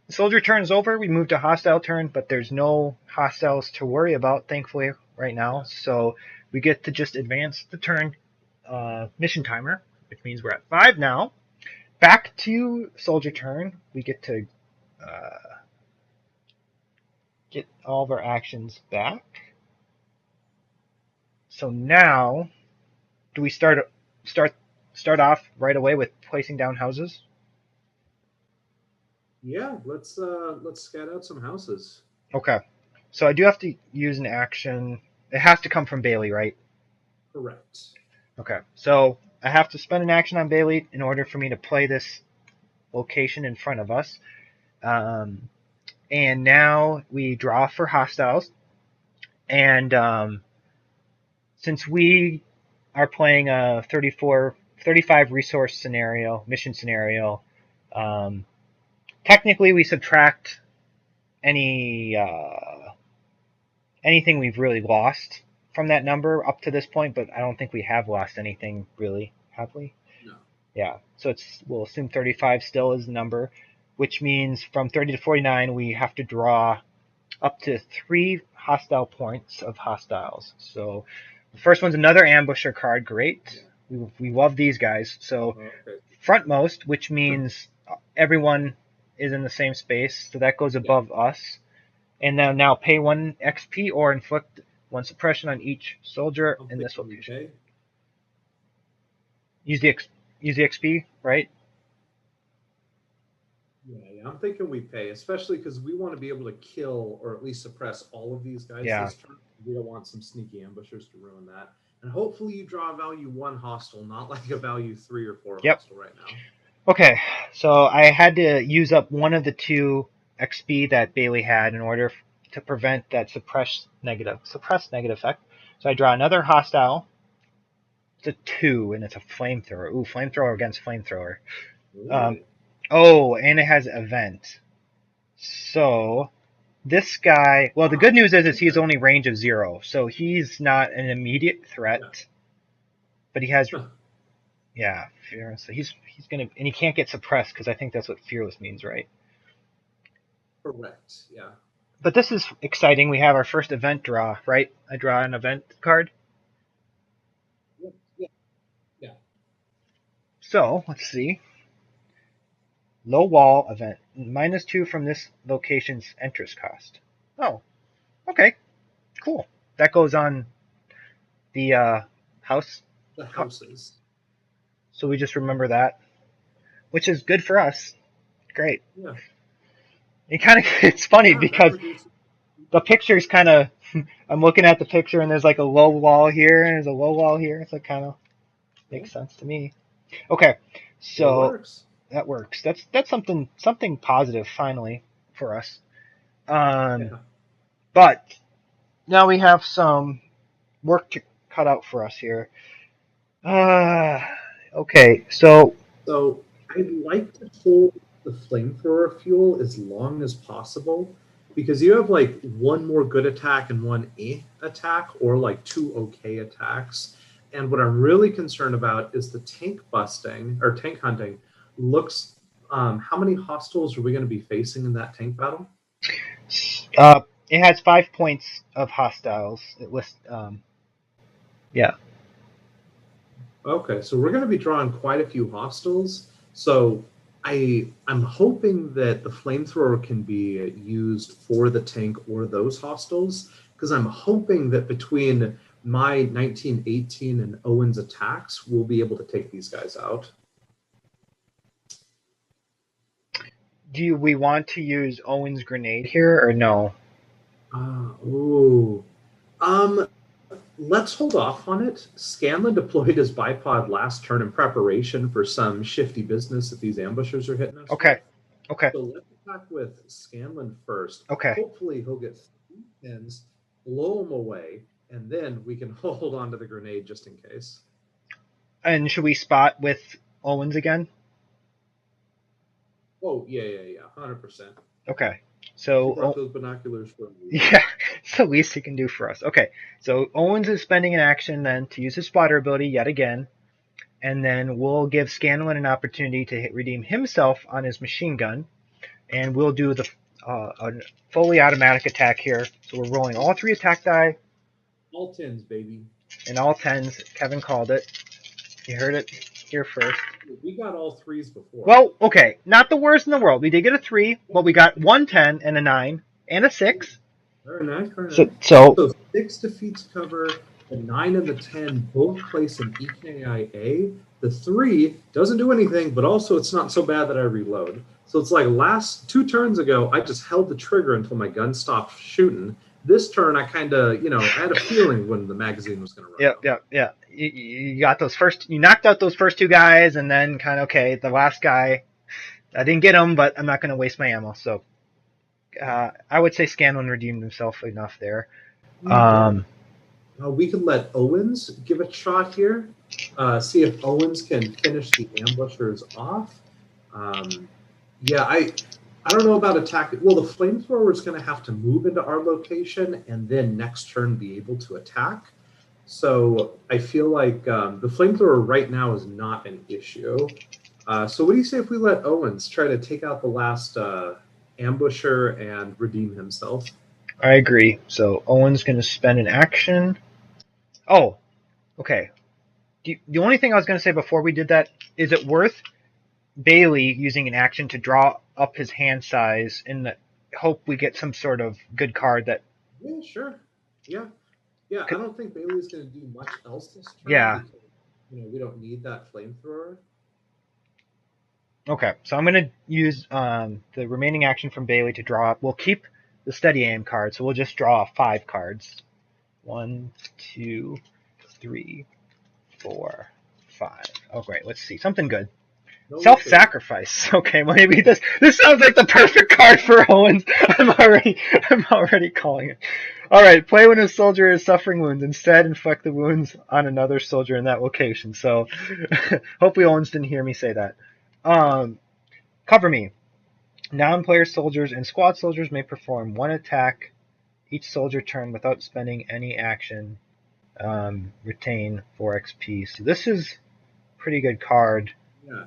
soldier turn's over. We move to hostile turn, but there's no hostiles to worry about, thankfully, right now. So we get to just advance the turn mission timer, which means we're at 5 now. Back to soldier turn. We get to get all of our actions back. So now, do we start off right away with placing down houses? Yeah, let's scout out some houses. Okay. So I do have to use an action. It has to come from Bailey, right? Correct. Okay. So I have to spend an action on Bailey in order for me to play this location in front of us. And now we draw for hostiles. And since we are playing a 35 resource scenario, mission scenario, technically we subtract anything we've really lost from that number up to this point, but I don't think we have lost anything really, have we? No. Yeah. So we'll assume 35 still is the number, which means from 30 to 49 we have to draw up to 3 hostile points of hostiles. So the first one's another ambusher card. Great. We love these guys. So frontmost, which means everyone is in the same space, so that goes above us. And now pay 1 XP or inflict 1 suppression on each soldier in this location. Use the XP, right? Yeah, I'm thinking we pay, especially because we want to be able to kill or at least suppress all of these guys this turn. We don't want some sneaky ambushers to ruin that. And hopefully you draw a value 1 hostile, not like a value 3 or 4 hostile right now. Okay, so I had to use up one of the 2 XP that Bailey had in order to prevent that suppress negative effect. So I draw another hostile. It's a 2, and it's a flamethrower. Ooh, flamethrower against flamethrower. And it has event. So this guy, well, the good news is he's only range of 0, so he's not an immediate threat. But he has, fear. So he's gonna, and he can't get suppressed because I think that's what fearless means, right? Correct. Yeah. But this is exciting. We have our first event draw, right? I draw an event card. Yeah. So let's see. Low wall event. -2 from this location's entrance cost. Oh, okay, cool. That goes on the house. The houses. So we just remember that, which is good for us. Great. Yeah. It's funny because the picture's kind of. I'm looking at the picture and there's like a low wall here and there's a low wall here. It's like kind of makes sense to me. Okay, so that works. That's something positive finally for us. But now we have some work to cut out for us here. Okay, so I'd like to hold the flamethrower fuel as long as possible because you have like 1 more good attack and 1 attack, or like 2 okay attacks. And what I'm really concerned about is the tank busting or tank hunting. Looks, how many hostiles are we going to be facing in that tank battle? It has 5 points of hostiles. It lists, yeah. Okay, so we're going to be drawing quite a few hostiles. So I'm hoping that the flamethrower can be used for the tank or those hostiles, because I'm hoping that between my 1918 and Owen's attacks, we'll be able to take these guys out. Do we want to use Owen's grenade here or no? Let's hold off on it. Scanlan deployed his bipod last turn in preparation for some shifty business that these ambushers are hitting us. Okay. So let's attack with Scanlan first. Okay. Hopefully he'll get 3 pins, blow him away, and then we can hold on to the grenade just in case. And should we spot with Owens again? Oh, yeah, 100%. Okay. So you brought those binoculars for me. Yeah. It's the least he can do for us. Okay, so Owens is spending an action then to use his spotter ability yet again, and then we'll give Scanlan an opportunity to redeem himself on his machine gun, and we'll do the a fully automatic attack here. So we're rolling all 3 attack die. All 10s, baby. And all 10s. Kevin called it. You heard it here first. We got all 3s before. Well, okay, not the worst in the world. We did get a 3, but we got 1 10 and a 9 and a 6. Very nice. So 6 defeats cover. The 9 and the 10 both place an EKIA. The 3 doesn't do anything, but also it's not so bad that I reload. So it's like last 2 turns ago, I just held the trigger until my gun stopped shooting. This turn, I kind of, I had a feeling when the magazine was going to run out. Yeah. You got those first. You knocked out those first 2 guys, and then kind of okay. The last guy, I didn't get him, but I'm not going to waste my ammo. So I would say Scanlan redeemed himself enough there. We could let Owens give a shot here. See if Owens can finish the ambushers off. I don't know about attack. Well, the flamethrower is going to have to move into our location and then next turn be able to attack. So I feel like the flamethrower right now is not an issue. So what do you say if we let Owens try to take out the last ambusher and redeem himself? I agree. So Owen's going to spend an action. Oh, okay. The only thing I was going to say before we did that, is it worth Bailey using an action to draw up his hand size in the hope we get some sort of good card that... Yeah, sure. Yeah. I don't think Bailey's going to do much else this turn. Yeah. Because, we don't need that flamethrower. Okay, so I'm going to use the remaining action from Bailey to draw up. We'll keep the steady aim card, so we'll just draw 5 cards. 1, 2, 3, 4, 5. Oh, great. Let's see. Something good. No self-sacrifice. Okay, well, maybe this sounds like the perfect card for Owens. I'm already calling it. All right, play when a soldier is suffering wounds. Instead, inflict the wounds on another soldier in that location. So, hopefully Owens didn't hear me say that. Cover me. Non-player soldiers and squad soldiers may perform 1 attack each soldier turn without spending any action. Retain 4 XP. So this is a pretty good card.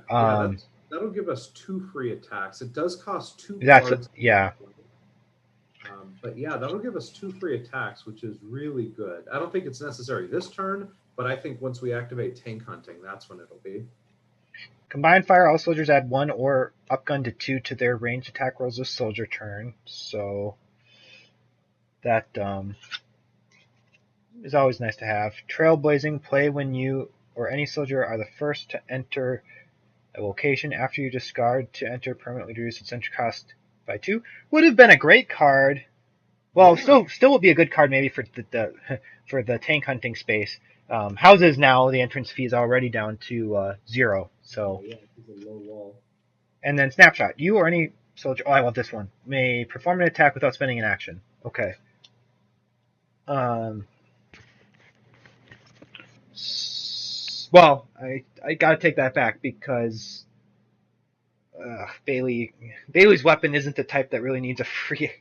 That'll give us 2 free attacks. It does cost 2 cards. But that'll give us 2 free attacks, which is really good. I don't think it's necessary this turn, but I think once we activate tank hunting, that's when it'll be. Combined fire, all soldiers add 1 or upgun to 2 to their ranged attack rolls this soldier turn. So that is always nice to have. Trailblazing, play when you or any soldier are the first to enter a location after you discard to enter permanently reduce its entry cost by 2. Would have been a great card. Well, still would be a good card maybe for the tank hunting space. Houses now, the entrance fee is already down to 0. So it's a low wall. And then snapshot. You or any soldier. Oh, I want this one. May perform an attack without spending an action. Okay. Well, I gotta take that back because Bailey's weapon isn't the type that really needs a free.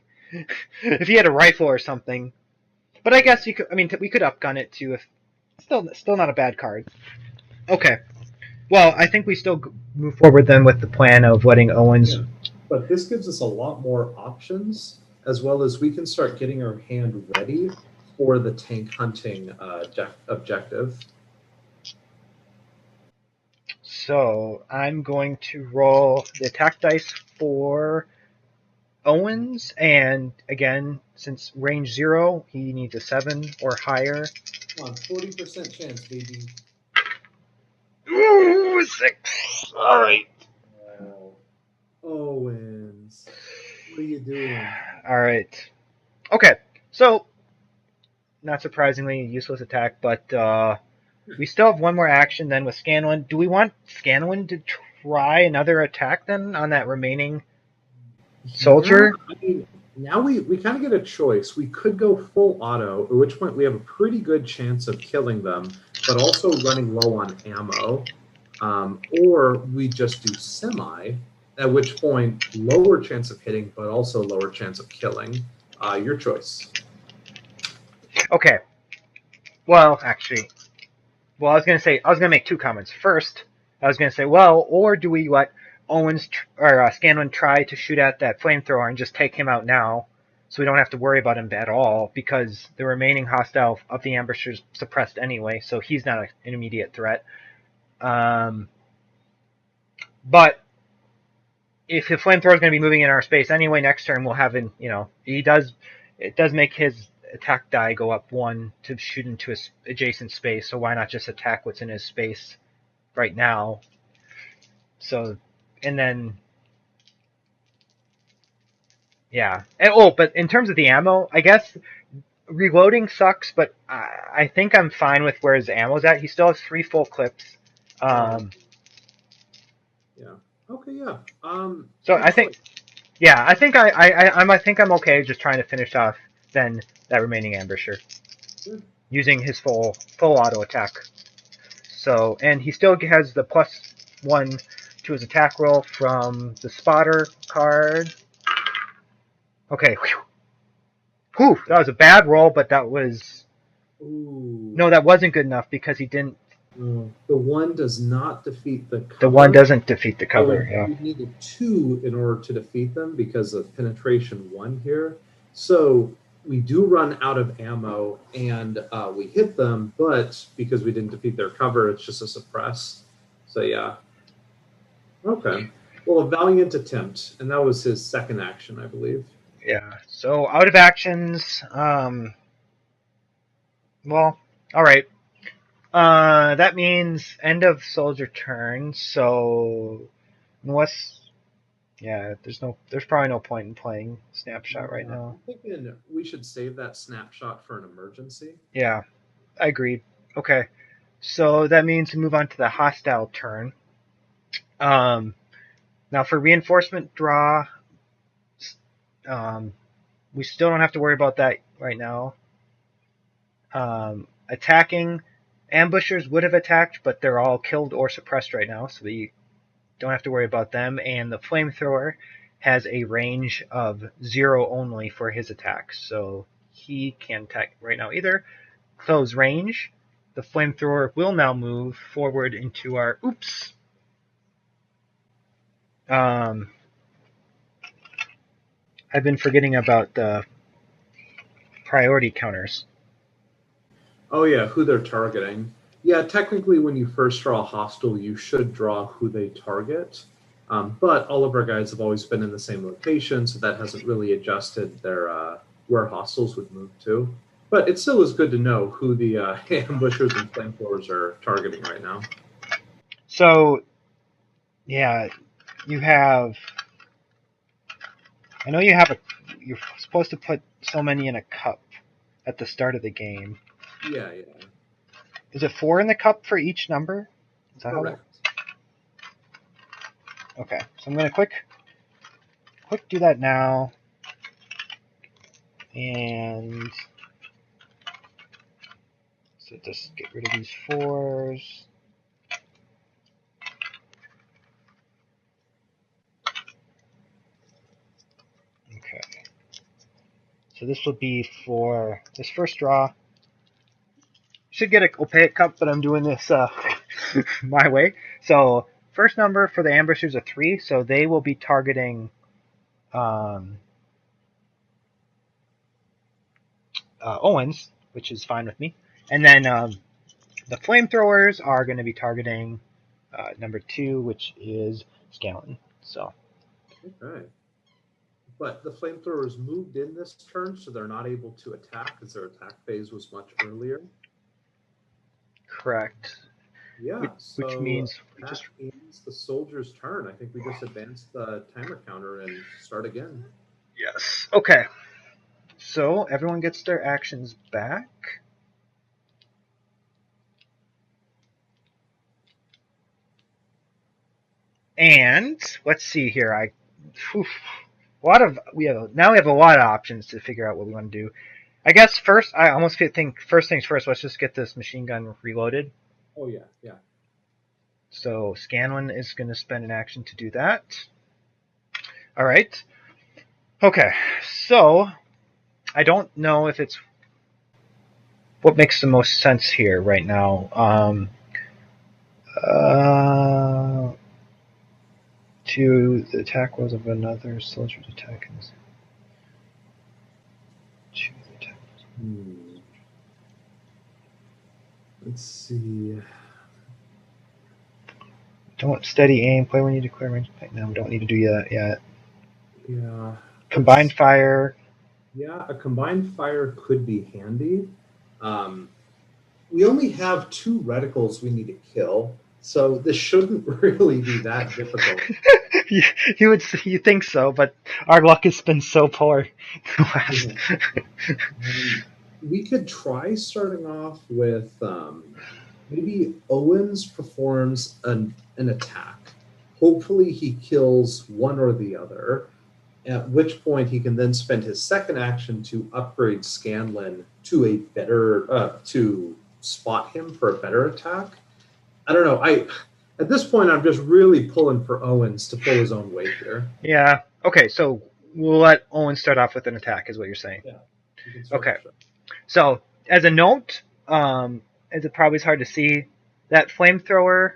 If he had a rifle or something, but I guess you could. I mean, we could upgun it too. If still not a bad card. Okay. Well, I think we still move forward then with the plan of letting Owens. Yeah. But this gives us a lot more options, as well as we can start getting our hand ready for the tank hunting objective. So I'm going to roll the attack dice for Owens, and again, since range 0, he needs a 7 or higher. Come on, 40% chance, baby. Ooh, 6. All right. Owens, what are you doing? All right. Okay, so not surprisingly, useless attack, but we still have 1 more action then with Scanlan. Do we want Scanlan to try another attack then on that remaining soldier? Yeah, I mean, now we kind of get a choice. We could go full auto, at which point we have a pretty good chance of killing them, but also running low on ammo. Or we just do semi, at which point lower chance of hitting, but also lower chance of killing. Your choice. Okay. Well, actually, I was gonna make two comments. First, I was gonna say, well, or do we let Scanlan try to shoot at that flamethrower and just take him out now, so we don't have to worry about him at all because the remaining hostile of the ambushers suppressed anyway, so he's not an immediate threat. But if the flamethrower is going to be moving in our space anyway, next turn we'll have it does make his attack die go up 1 to shoot into his adjacent space, so why not just attack what's in his space right now? So, and then, yeah. But in terms of the ammo, I guess reloading sucks, but I think I'm fine with where his ammo's at. He still has 3 full clips. Yeah. Okay. Yeah. So Good I think, choice. yeah, I think I'm okay just trying to finish off then that remaining ambusher Good. using his full auto attack. So, and he still has the +1 to his attack roll from the spotter card. Okay. Whew, that was a bad roll, but that was Ooh. no, that wasn't good enough because he didn't. The 1 does not defeat the The 1 cover. doesn't defeat the So cover. Yeah. we needed 2 in order to defeat them because of penetration 1 here. So we do run out of ammo and we hit them, but because we didn't defeat their cover, it's just a suppress. So yeah. Okay. Well, a valiant attempt, and that was his second action, I believe. Yeah. So out of actions. Well, all right. That means end of soldier turn. So unless, yeah, there's probably no point in playing snapshot right Yeah, now. I'm thinking we should save that snapshot for an emergency. Yeah, I agreed. Okay, so that means we move on to the hostile turn. Um, Now for reinforcement draw, um, we still don't have to worry about that right now. Attacking ambushers would have attacked, but they're all killed or suppressed right now, so we don't have to worry about them. And the flamethrower has a range of 0 only for his attacks, so he can't attack right now either. Close range. The flamethrower will now move forward into our. Oops. Um, I've been forgetting about the priority counters. Oh yeah, who they're targeting. Yeah, technically, when you first draw a hostile, you should draw who they target. But all of our guys have always been in the same location, so that hasn't really adjusted their where hostiles would move to. But it still is good to know who the ambushers and flamethrowers are targeting right now. So, yeah, you have. I know you have a. You're supposed to put so many in a cup at the start of the game. Yeah, yeah. Is it 4 in the cup for each number? Is that Correct. Okay, so I'm gonna quick do that now, and so just get rid of these 4s. Okay, so this will be for this first draw. Should get an opaque cup, but I'm doing this my way. So first number for the ambushers are 3, so they will be targeting Owens, which is fine with me. And then the flamethrowers are going to be targeting number 2, which is Scanlan. So Okay. But the flamethrowers moved in this turn, so they're not able to attack because their attack phase was much earlier. correct. Yeah, Which so means that ends the soldier's turn. I think we just advance the timer counter and start again. yes. Okay. So everyone gets their actions back. And let's see here. We have a lot of options to figure out what we want to do. I guess first, I almost think first things first. Let's just get this machine gun reloaded. Oh yeah, yeah. So Scanlan is going to spend an action to do that. All right. Okay. So I don't know if it's. what makes the most sense here right now? To the attack was of another soldier's attack. To the attack. Let's see. Don't steady aim. Play when you declare range. No, we don't need to do that yet. Yeah. Combined fire. Yeah, a combined fire could be handy. We only have 2 reticles we need to kill, so this shouldn't really be that difficult. you think so, but our luck has been so poor. We could try starting off with maybe Owens performs an attack. Hopefully he kills one or the other, at which point he can then spend his second action to upgrade Scanlan to a better to spot him for a better attack. I don't know. At this point I'm just really pulling for Owens to pull his own weight here. Yeah. Okay, so we'll let Owen start off with an attack, is what you're saying. Yeah. Okay. So as a note, as it probably is hard to see, that flamethrower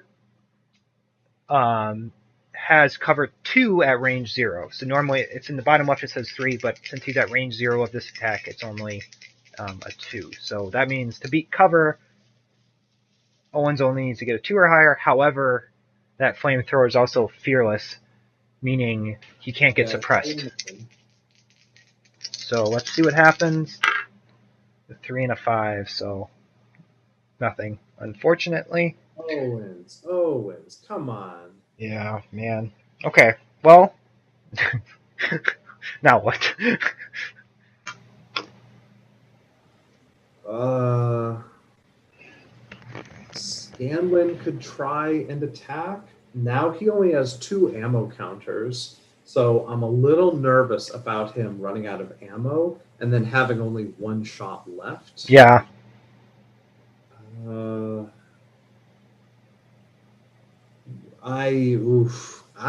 has cover 2 at range 0. So normally it's in the bottom left, it says 3, but since he's at range 0 of this attack, it's only a 2. So that means to beat cover, Owens only needs to get a 2 or higher. However, that flamethrower is also fearless, meaning he can't get suppressed. So let's see what happens. A 3 and a 5, so nothing, unfortunately. Owens, come on. Yeah, man. Okay, well, now what? Scanlan could try and attack. Now he only has 2 ammo counters, so I'm a little nervous about him running out of ammo and then having only 1 shot left. Yeah. I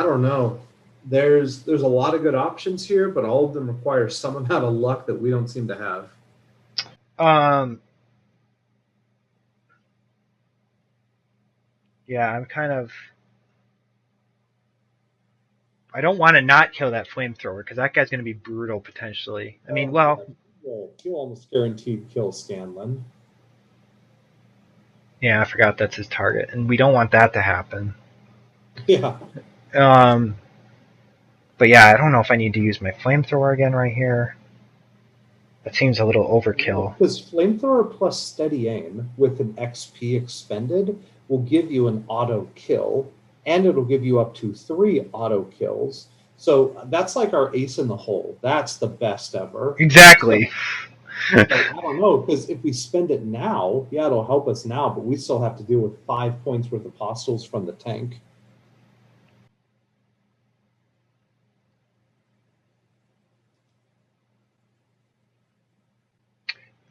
don't know. There's a lot of good options here, but all of them require some amount of luck that we don't seem to have. Yeah, I'm kind of. I don't want to not kill that flamethrower because that guy's going to be brutal potentially. I mean, well, he'll almost guaranteed kill Scanlan. Yeah, I forgot that's his target, and we don't want that to happen. Yeah. But yeah, I don't know if I need to use my flamethrower again right here. That seems a little overkill. Because flamethrower plus steady aim with an XP expended will give you an auto kill, and it'll give you up to 3 auto kills. So that's like our ace in the hole. That's the best ever. Exactly. So, I don't know, because if we spend it now, yeah, it'll help us now, but we still have to deal with 5 points worth of hostiles from the tank.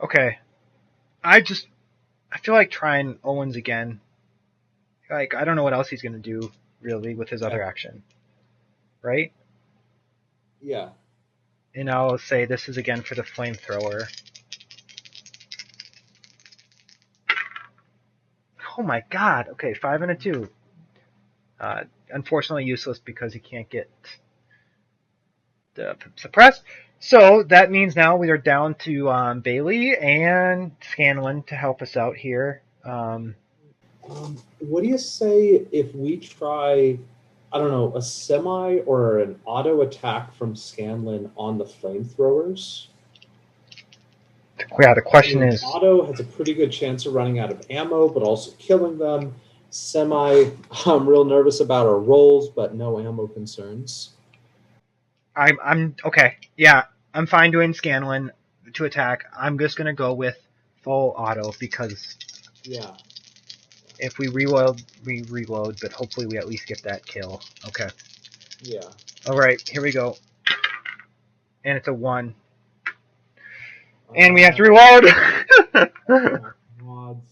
Okay. I feel like trying Owens again. Like, I don't know what else he's going to do, really, with his other action. Right? Yeah. And I'll say this is again for the flamethrower. Oh my god. Okay, 5 and a 2. Unfortunately useless because he can't get suppressed. So that means now we are down to Bailey and Scanlan to help us out here. What do you say if we try, I don't know, a semi or an auto attack from Scanlan on the flamethrowers? Yeah, the question is... Auto has a pretty good chance of running out of ammo, but also killing them. Semi, I'm real nervous about our rolls, but no ammo concerns. I'm okay. Yeah, I'm fine doing Scanlan to attack. I'm just gonna go with full auto because if we reload, we reload, but hopefully we at least get that kill. Okay. Yeah. All right, here we go. And it's a 1. And we have to reload.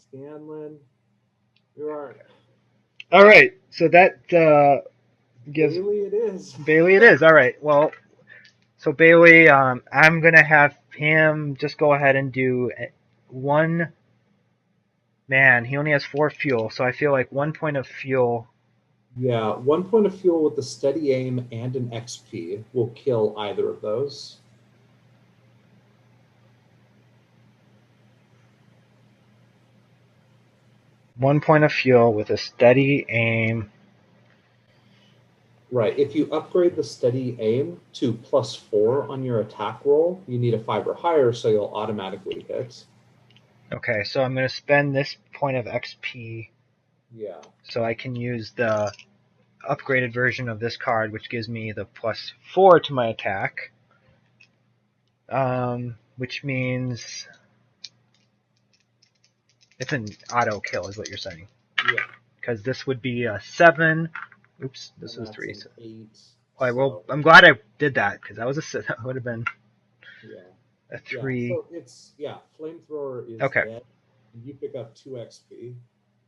Scanlan, you are. All right, so that gives Bailey. It is. Bailey. It is. All right. Well, so Bailey, I'm gonna have him just go ahead and do 1 Man, he only has 4 fuel, so I feel like 1 point of fuel. Yeah, 1 point of fuel with a steady aim and an XP will kill either of those. 1 point of fuel with a steady aim. Right. If you upgrade the steady aim to +4 on your attack roll, you need a 5 or higher, so you'll automatically hit. Okay, so I'm going to spend this point of XP Yeah. so I can use the upgraded version of this card, which gives me the +4 to my attack. Which means it's an auto kill, is what you're saying. Yeah. Because this would be a 7. Oops, this And is that's 3. an 8. Well, So, I'm glad I did that because that would have been yeah. a Yeah. 3. So it's, yeah, flamethrower is Okay, dead. And you pick up 2 XP.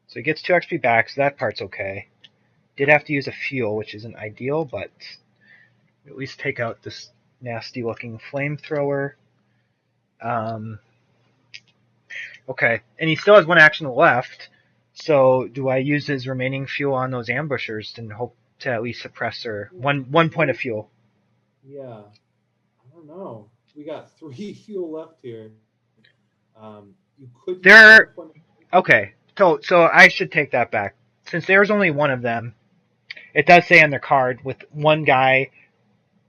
so he gets 2 XP back, so that part's okay. Did have to use a fuel, which isn't ideal, but at least take out this nasty looking flamethrower. Um, okay, and he still has 1 action left. So do I use his remaining fuel on those ambushers and hope to at least suppress her? One point of fuel. Yeah. I don't know. We got 3 fuel left here. You could use 1 There. point. Okay, so I should take that back. Since there's only one of them, it does say on their card with one guy,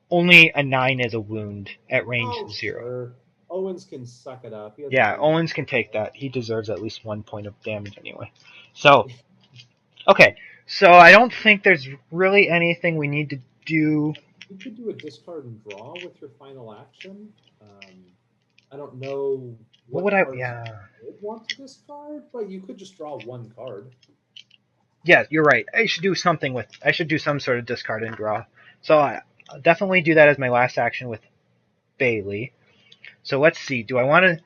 only a 9 is a wound at range Oh, 0. sure. Owens can suck it up. He hasn't Yeah, done much. Owens can take that. He deserves at least 1 point of damage anyway. So, okay. So I don't think there's really anything we need to do. You could do a discard and draw with your final action. I don't know What what would I? cards Yeah. you would want to discard, but you could just draw 1 card. Yeah, you're right. I should do something with. I should do some sort of discard and draw. So I'll definitely do that as my last action with Bailey. So let's see. Do I want to?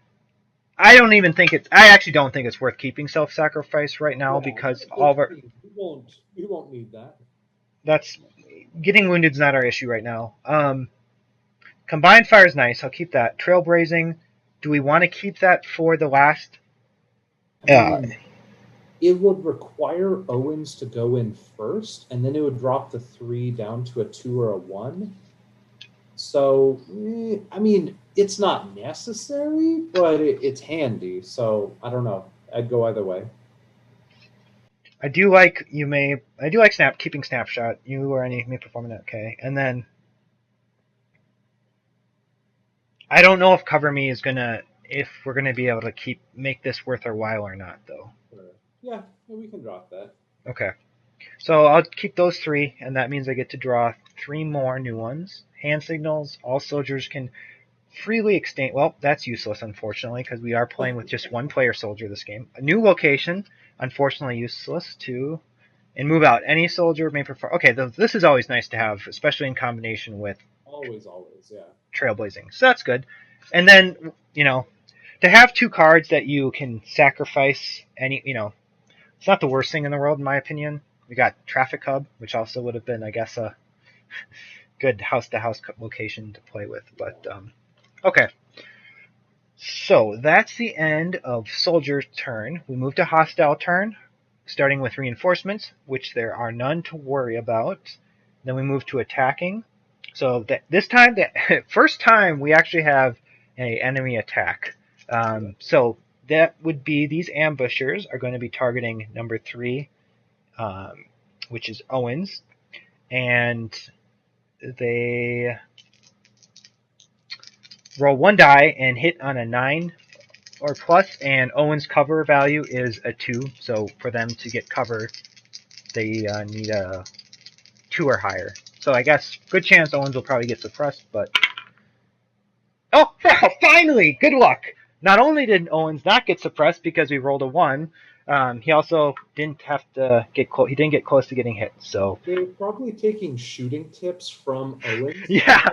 I don't even think it's. I actually don't think it's worth keeping self-sacrifice right now Yeah, because all of our. we won't need that. That's getting wounded is not our issue right now. Combined fire is nice. I'll keep that. Trailblazing. Do we want to keep that for the last? I mean, it would require Owens to go in first, and then it would drop the 3 down to a 2 or a 1. So, I mean, it's not necessary, but it's handy. So, I don't know. I'd go either way. I do like you may. I do like keeping snapshot. You or any may perform it okay, and then I don't know if cover me is gonna if we're gonna be able to make this worth our while or not though. Sure. Yeah, we can drop that. Okay, so I'll keep those 3, and that means I get to draw 3 more new ones. Hand signals. All soldiers can freely extinct. Well, that's useless, unfortunately, because we are playing with just 1 player soldier this game. A new location, unfortunately useless too. And move out. Any soldier may prefer. Okay, this is always nice to have, especially in combination with Always, yeah. trailblazing. So that's good. And then, to have 2 cards that you can sacrifice it's not the worst thing in the world, in my opinion. We got Traffic Hub, which also would have been, I guess, a good house-to-house location to play with. But, okay. So that's the end of Soldier's turn. We move to Hostile turn, starting with reinforcements, which there are none to worry about. Then we move to attacking. So this time, the first time we actually have an enemy attack. So that would be these ambushers are going to be targeting number 3, which is Owens, and they roll 1 die and hit on a 9 or plus, and Owens' cover value is a 2. So for them to get cover, they need a 2 or higher. So I guess good chance Owens will probably get suppressed, but oh, finally, good luck. Not only did Owens not get suppressed because we rolled a 1, he also didn't have to get close. He didn't get close to getting hit. So They're probably taking shooting tips from Owens. yeah,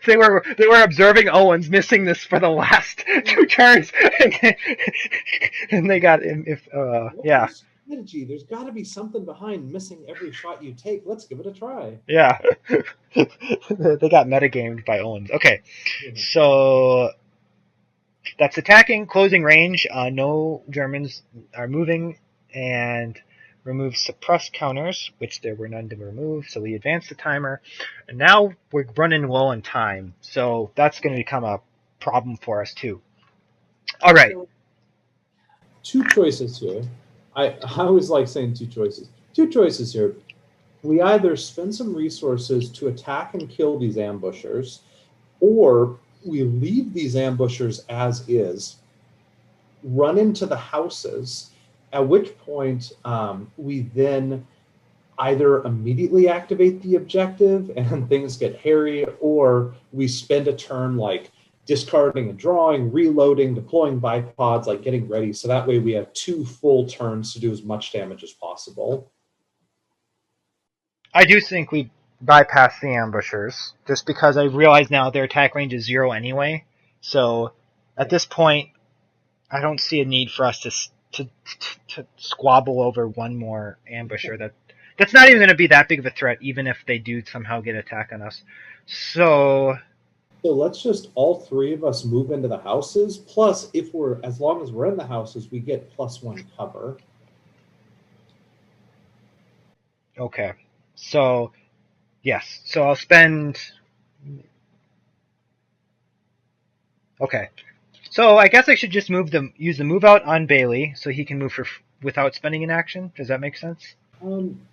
they were observing Owens missing this for the last 2 turns, and they got him. What's Yeah. your strategy? There's got to be something behind missing every shot you take. Let's give it a try. Yeah. They got metagamed by Owens. Okay. Yeah. So That's attacking, closing range. No Germans are moving, and remove suppressed counters, which there were none to remove. So we advance the timer, and now we're running low on time. So that's going to become a problem for us too. All right. So two choices here. I always like saying two choices. Two choices here. We either spend some resources to attack and kill these ambushers, or we leave these ambushers as is, run into the houses, at which point we then either immediately activate the objective and things get hairy, or we spend a turn like discarding and drawing, reloading, deploying bipods, like getting ready. So that way we have 2 full turns to do as much damage as possible. I do think we bypass the ambushers, just because I realize now their attack range is 0 anyway. So at this point, I don't see a need for us to squabble over one more ambusher. That's not even going to be that big of a threat, even if they do somehow get attack on us. So So let's just all 3 of us move into the houses. Plus, if we're as long as we're in the houses, we get +1 cover. okay, so yes, so I'll spend. Okay, so I guess I should just use the move out on Bailey, so he can move without spending an action. Does that make sense?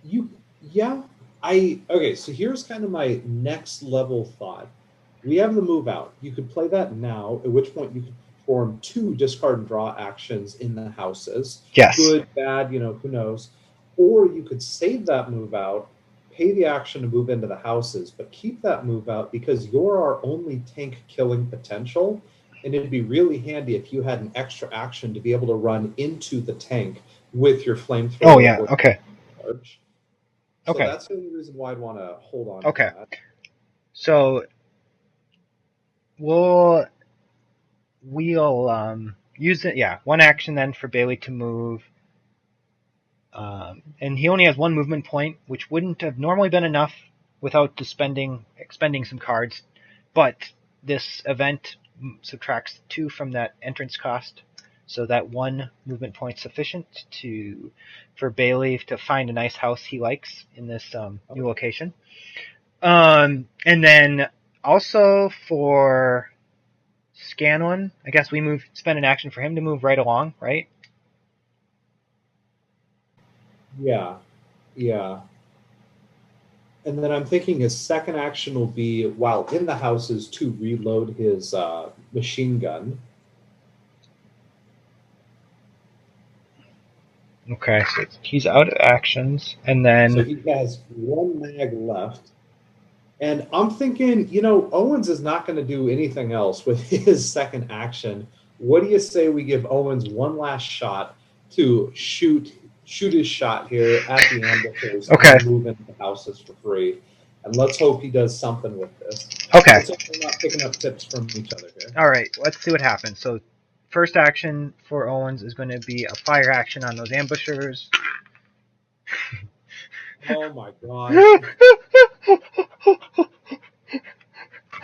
You, yeah. Okay. So here's kind of my next level thought. We have the move out. You could play that now, at which point you could perform 2 discard and draw actions in the houses. Yes. Good, bad, who knows. Or you could save that move out, pay the action to move into the houses, but keep that move out because you're our only tank killing potential. And it'd be really handy if you had an extra action to be able to run into the tank with your flamethrower. Oh yeah. Okay. Charge. So Okay. that's the only reason why I'd want to hold on Okay. to that. So we'll use it. Yeah, one action then for Bailey to move. And he only has 1 movement point, which wouldn't have normally been enough without expending some cards. But this event subtracts 2 from that entrance cost, so that 1 movement point sufficient for Bailey to find a nice house he likes in this new location. And then also for Scanlan, I guess we spend an action for him to move right along, right? Yeah. And then I'm thinking his second action will be, while in the houses, to reload his machine gun. Okay, so he's out of actions, and then So he has 1 mag left. And I'm thinking, Owens is not going to do anything else with his second action. What do you say we give Owens 1 last shot to shoot his shot here at the ambushers and move into the houses for free? And let's hope he does something with this. Okay. Let's hope we're not picking up tips from each other here. All right, let's see what happens. So first action for Owens is going to be a fire action on those ambushers. Oh my god.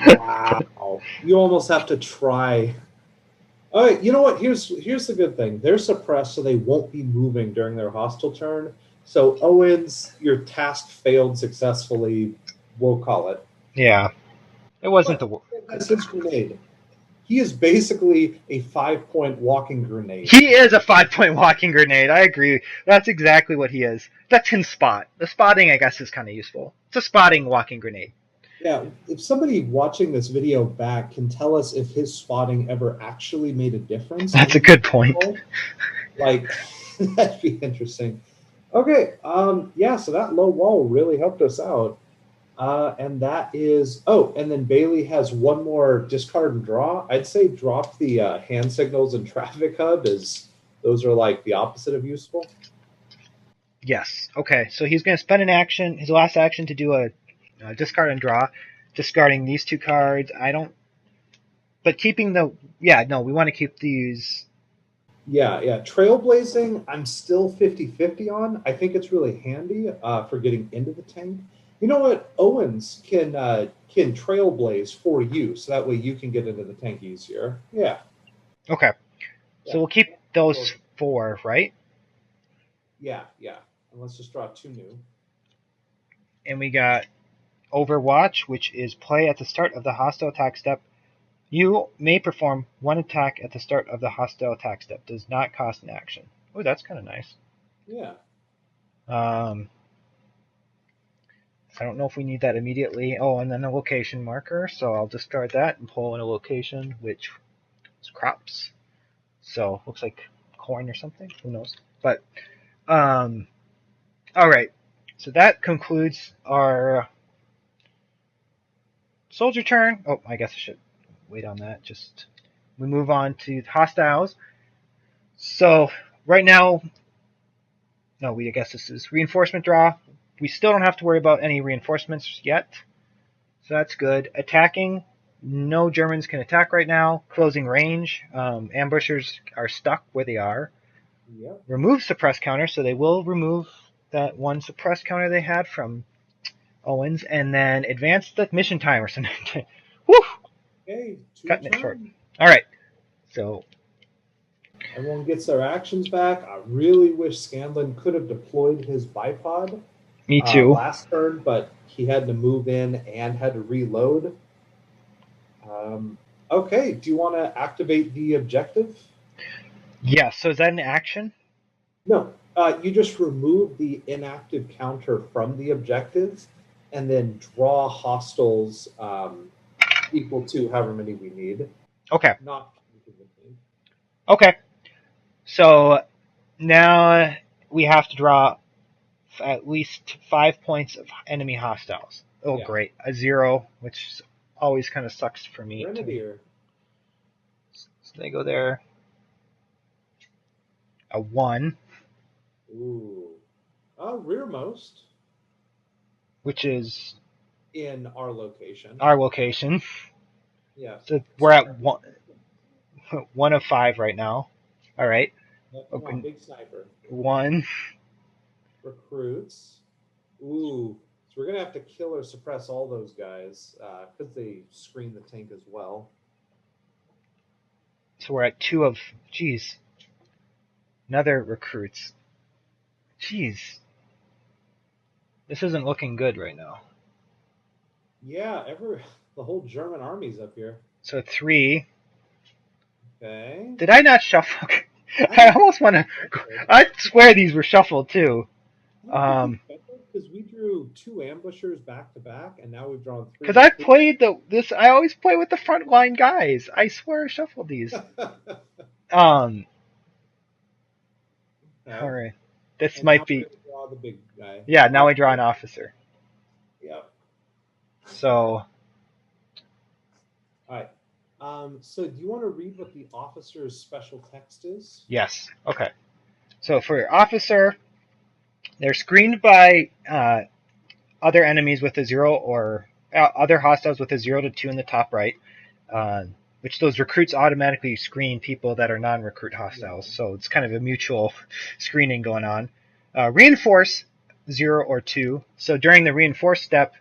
Wow. You almost have to try. All right, you know what? Here's the good thing. They're suppressed, so they won't be moving during their hostile turn. So Owens, your task failed successfully. We'll call it. Yeah. It wasn't That's his grenade. He is basically a 5-point walking grenade. He is a 5-point walking grenade. I agree. That's exactly what he is. That's his spot. The spotting, I guess, is kind of useful. It's a spotting walking grenade. Yeah, if somebody watching this video back can tell us if his spotting ever actually made a difference. That's a good point. Like, that'd be interesting. Okay, yeah, so that low wall really helped us out. And that is, and then Bailey has 1 more discard and draw. I'd say drop the hand signals and traffic hub, as those are like the opposite of useful. Yes. Okay, so he's going to spend his last action to do a discard and draw, discarding these 2 cards. But keeping we want to keep these. Yeah. Trailblazing, I'm still 50-50 on. I think it's really handy for getting into the tank. You know what? Owens can trailblaze for you, so that way you can get into the tank easier. Yeah. Okay. So Yeah. we'll keep those 4, right? Yeah. And let's just draw 2 new. And we got Overwatch, which is play at the start of the hostile attack step. You may perform 1 attack at the start of the hostile attack step. Does not cost an action. Oh, that's kind of nice. Yeah. I don't know if we need that immediately. Oh, and then a location marker, so I'll discard that and pull in a location, which is crops. So looks like corn or something. Who knows? But all right. So that concludes our soldier turn. Oh, I guess I should wait on that. Just we move on to hostiles. So right now, no, I guess this is reinforcement draw. We still don't have to worry about any reinforcements yet, so that's good. Attacking, no Germans can attack right now. Closing range, ambushers are stuck where they are. Yep. Remove suppress counter, so they will remove that 1 suppress counter they had from Owens, and then advance the mission timer. So, whew, Okay, 2 cutting it turn. short. All right, so Everyone gets their actions back. I really wish Scanlan could have deployed his bipod me too. last turn, but he had to move in and had to reload. Okay, do you want to activate the objective? Yeah, so is that an action? No, you just remove the inactive counter from the objective and then draw hostiles equal to however many we need. Okay. Not Okay. So now we have to draw at least 5 points of enemy hostiles. Oh, Yeah. great. A 0, which always kind of sucks for me. Grenadier. So they go there. A 1. Ooh. Rearmost. Which is in our location. our location. Yeah. So we're at 1 of 5 right now. All right. Come on, big sniper. 1. Recruits. Ooh. So we're going to have to kill or suppress all those guys because they screen the tank as well. So we're at 2 of... Jeez. Another recruits. Jeez. This isn't looking good right now. Yeah, the whole German army's up here. So 3. Okay. Did I not shuffle? I almost want to... I swear these were shuffled too. Because we drew 2 ambushers back to back, and now we've drawn 3. Because I played this. I always play with the frontline guys. I swear I shuffled these. Okay. All right. This And might now be. draw the big guy. Yeah. Now I draw an officer. Yep. So. All right. So do you want to read what the officer's special text is? Yes. Okay. So for officer, they're screened by other enemies with a 0 or other hostiles with a 0 to 2 in the top right, which those recruits automatically screen people that are non-recruit hostiles. Yeah. So it's kind of a mutual screening going on. Reinforce 0 or 2. So during the reinforce step,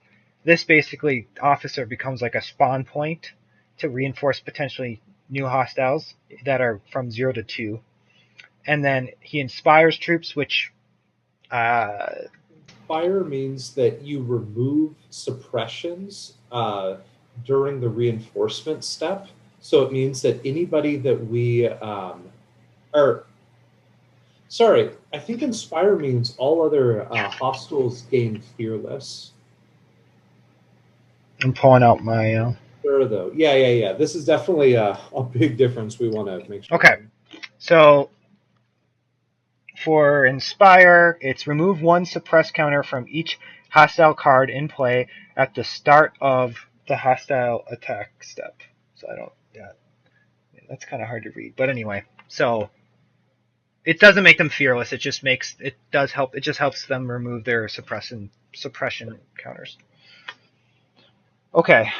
this basically officer becomes like a spawn point to reinforce potentially new hostiles that are from 0 to 2. And then he inspires troops, which... Inspire means that you remove suppressions during the reinforcement step. So it means that anybody that we I think inspire means all other hostiles gain fearless. I'm pulling out my... Sure, though. Yeah. This is definitely a big difference we want to make sure. Okay. So for Inspire, it's remove 1 suppress counter from each hostile card in play at the start of the hostile attack step. So that's kind of hard to read. But anyway, so it doesn't make them fearless. It just helps them remove their suppression counters. Okay.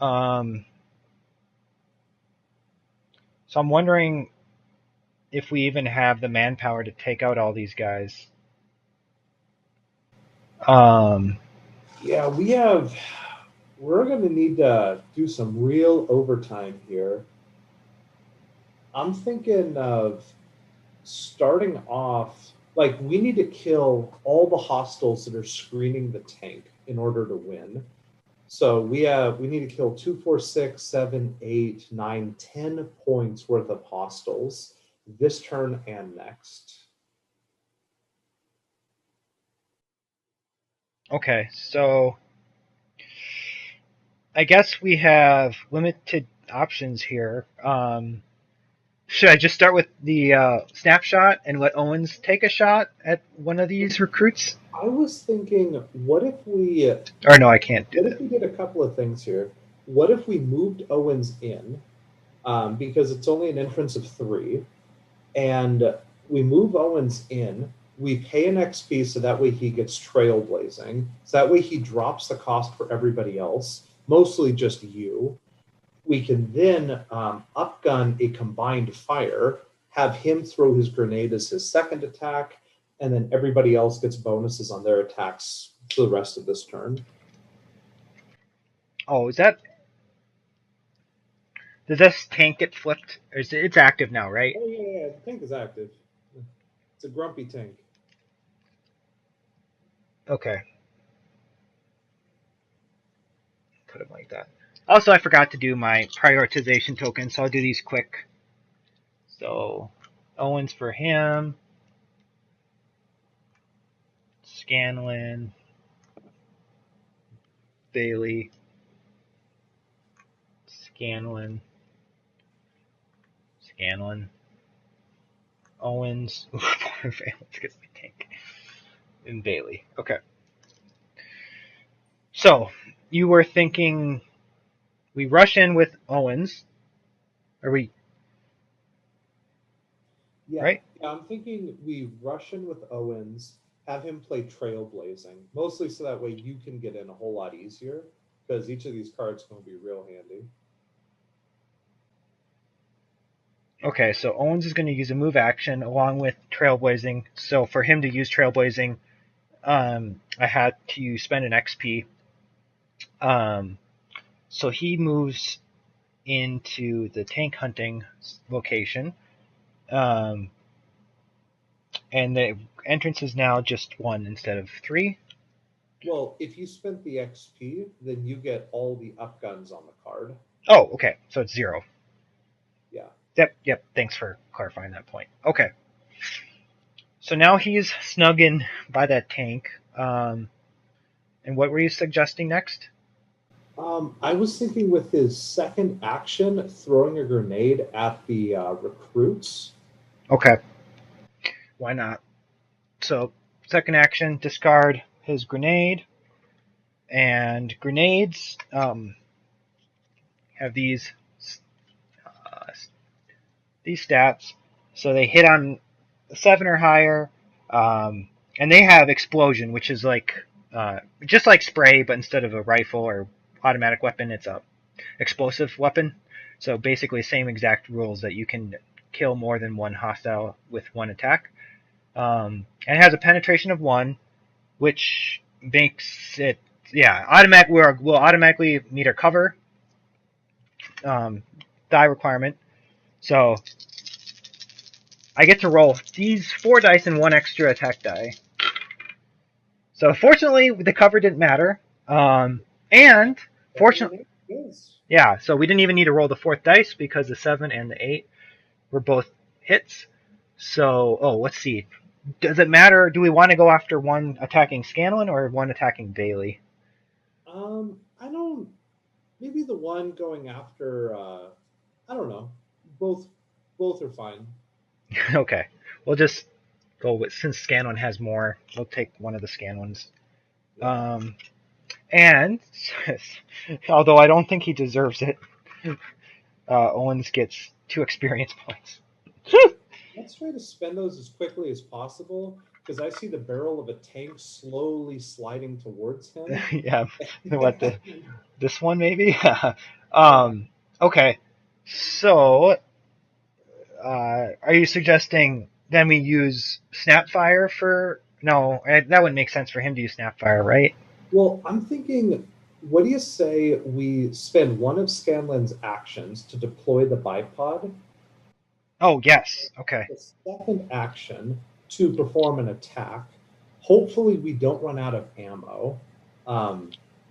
So I'm wondering if we even have the manpower to take out all these guys. Yeah, we're going to need to do some real overtime here. I'm thinking of starting off like we need to kill all the hostiles that are screening the tank in order to win. So we need to kill 2, 4, 6, 7, 8, 9, 10 points worth of hostiles this turn and next. Okay, so I guess we have limited options here. Should I just start with the snapshot and let Owens take a shot at one of these recruits? I was thinking, Or no, I can't do what that. if we did a couple of things here? What if we moved Owens in because it's only an entrance of 3, and we move Owens in. We pay an XP so that way he gets trailblazing. So that way he drops the cost for everybody else, mostly just you. We can then upgun a combined fire, have him throw his grenade as his second attack, and then everybody else gets bonuses on their attacks for the rest of this turn. Oh, is that? Does this tank get flipped? Or is it's active now, right? Oh, yeah, the tank is active. It's a grumpy tank. Okay. Put it like that. Also, I forgot to do my prioritization token, so I'll do these quick. So, Owens for him. Scanlan. Bailey. Scanlan. Scanlan. Owens. Let's get my tank. And Bailey. Okay. So, you were thinking we rush in with Owens. Are we Yeah, right? yeah, I'm thinking we rush in with Owens, have him play Trailblazing, mostly so that way you can get in a whole lot easier because each of these cards can be real handy. Okay, so Owens is going to use a move action along with Trailblazing. So for him to use Trailblazing, I had to spend an XP. Um, so he moves into the tank hunting location. Um, and the entrance is now just 1 instead of 3. Well, if you spent the XP, then you get all the upguns on the card. Oh, okay, so it's 0. Yeah. Yep, thanks for clarifying that point. Okay. So now he's snug in by that tank. And what were you suggesting next? I was thinking with his second action, throwing a grenade at the recruits. Okay. Why not? So, second action, discard his grenade. And grenades have uh, these stats. So they hit on 7 or higher. And they have explosion, which is like just like spray, but instead of a rifle or automatic weapon, it's a explosive weapon. So basically, same exact rules that you can kill more than one hostile with one attack. And it has a penetration of 1, which makes it automatic. We'll automatically meet our cover die requirement. So I get to roll these 4 dice and 1 extra attack die. So fortunately, the cover didn't matter. And fortunately, yeah, so we didn't even need to roll the 4th dice because the 7 and the 8 were both hits. So, let's see. Does it matter? Do we want to go after one attacking Scanlan or one attacking Bailey? I don't. Maybe the one going after. I don't know. Both are fine. Okay, we'll just go with since Scanlan has more. We'll take one of the Scanlans. And although I don't think he deserves it, Owens gets 2 experience points. Let's try to spend those as quickly as possible because I see the barrel of a tank slowly sliding towards him. Yeah, what this one maybe? Okay, so are you suggesting then we use Snapfire for? No, that wouldn't make sense for him to use Snapfire, right? Well, I'm thinking, what do you say we spend one of Scanlan's actions to deploy the bipod? Oh, yes. Okay. The second action to perform an attack. Hopefully, we don't run out of ammo.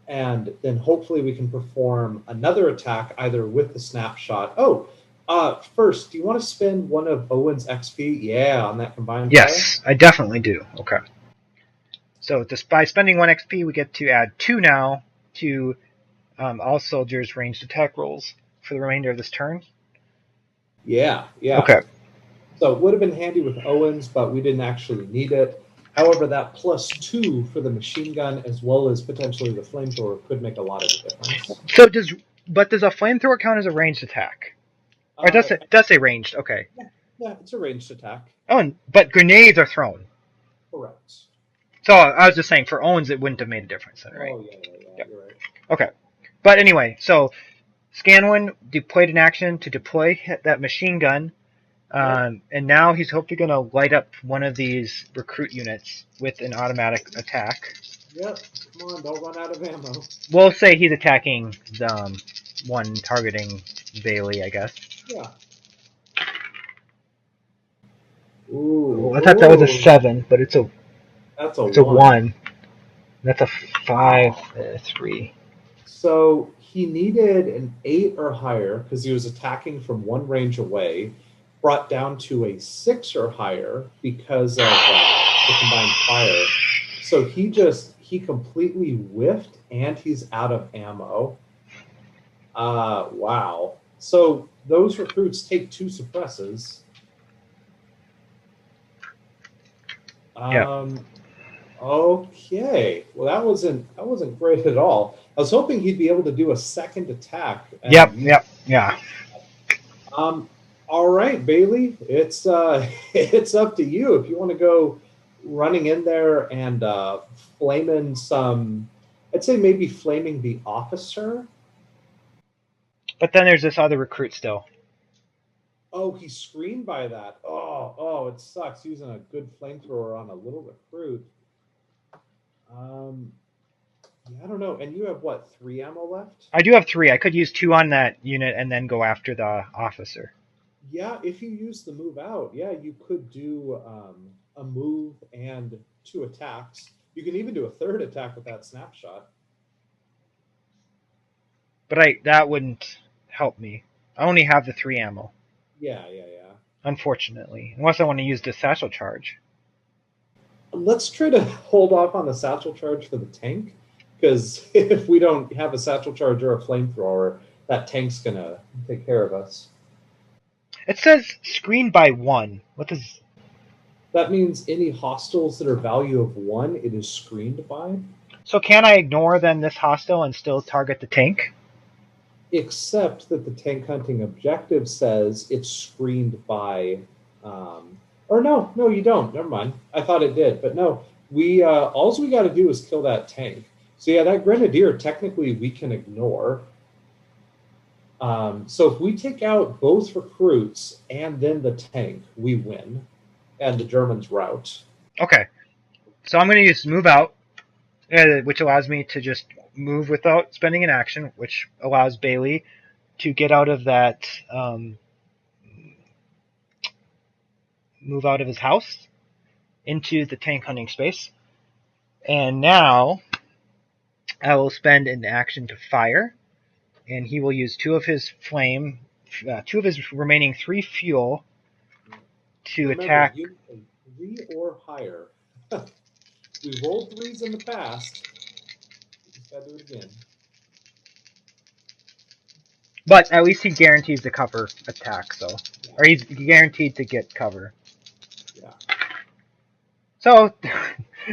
And then hopefully we can perform another attack either with the snapshot. First, do you want to spend one of Owen's XP? Yeah, on that combined fire? Yes, I definitely do. Okay. So just by spending 1 XP, we get to add 2 now to all soldiers' ranged attack rolls for the remainder of this turn. Yeah. Okay. So it would have been handy with Owen's, but we didn't actually need it. However, that +2 for the machine gun as well as potentially the flamethrower could make a lot of difference. So does a flamethrower count as a ranged attack? Or does it say ranged? Okay. Yeah, it's a ranged attack. Oh, but grenades are thrown. Correct. So I was just saying, for Owens, it wouldn't have made a difference, then, right? Oh, yeah, you're right. Okay. But anyway, so Scanwin deployed an action to deploy that machine gun, and now he's hopefully going to light up one of these recruit units with an automatic attack. Yep, come on, don't run out of ammo. We'll say he's attacking the one targeting Bailey, I guess. Yeah. Ooh. I thought that was a 7, but it's a 1. That's a 5, 3. So he needed an 8 or higher because he was attacking from one range away, brought down to a 6 or higher because of the combined fire. So he completely whiffed and he's out of ammo. Wow. So those recruits take 2 suppresses. Okay. Well, that wasn't great at all. I was hoping he'd be able to do a second attack. Yeah. All right, Bailey. It's it's up to you if you want to go running in there and flaming some. I'd say maybe flaming the officer. But then there's this other recruit still. Oh, he's screened by that. Oh, it sucks using a good flamethrower on a little recruit. Yeah, I don't know. And you have what, 3 ammo left? I do have 3. I could use 2 on that unit and then go after the officer. Yeah, if you use the move out, yeah, you could do a move and 2 attacks. You can even do a 3rd attack with that snapshot. But that wouldn't help me. I only have the 3 ammo. Yeah. Unfortunately, unless I want to use the satchel charge. Let's try to hold off on the satchel charge for the tank, because if we don't have a satchel charge or a flamethrower, that tank's gonna take care of us. It says screened by 1. What does that means? Any hostiles that are value of 1, it is screened by. So can I ignore then this hostile and still target the tank? Except that the tank hunting objective says it's screened by, or no, you don't. Never mind. I thought it did, but no. We all we got to do is kill that tank. So yeah, that grenadier technically we can ignore. So if we take out both recruits and then the tank, we win, and the Germans rout. Okay, so I'm going to use move out, which allows me to just move without spending an action, which allows Bailey to get out of that, move out of his house into the tank hunting space. And now I will spend an action to fire, and he will use 2 of his flame, 2 of his remaining 3 fuel to attack. 3 or higher. We rolled 3s in the past. Gotta do it again. But at least he guarantees the cover attack, or he's guaranteed to get cover. Yeah. So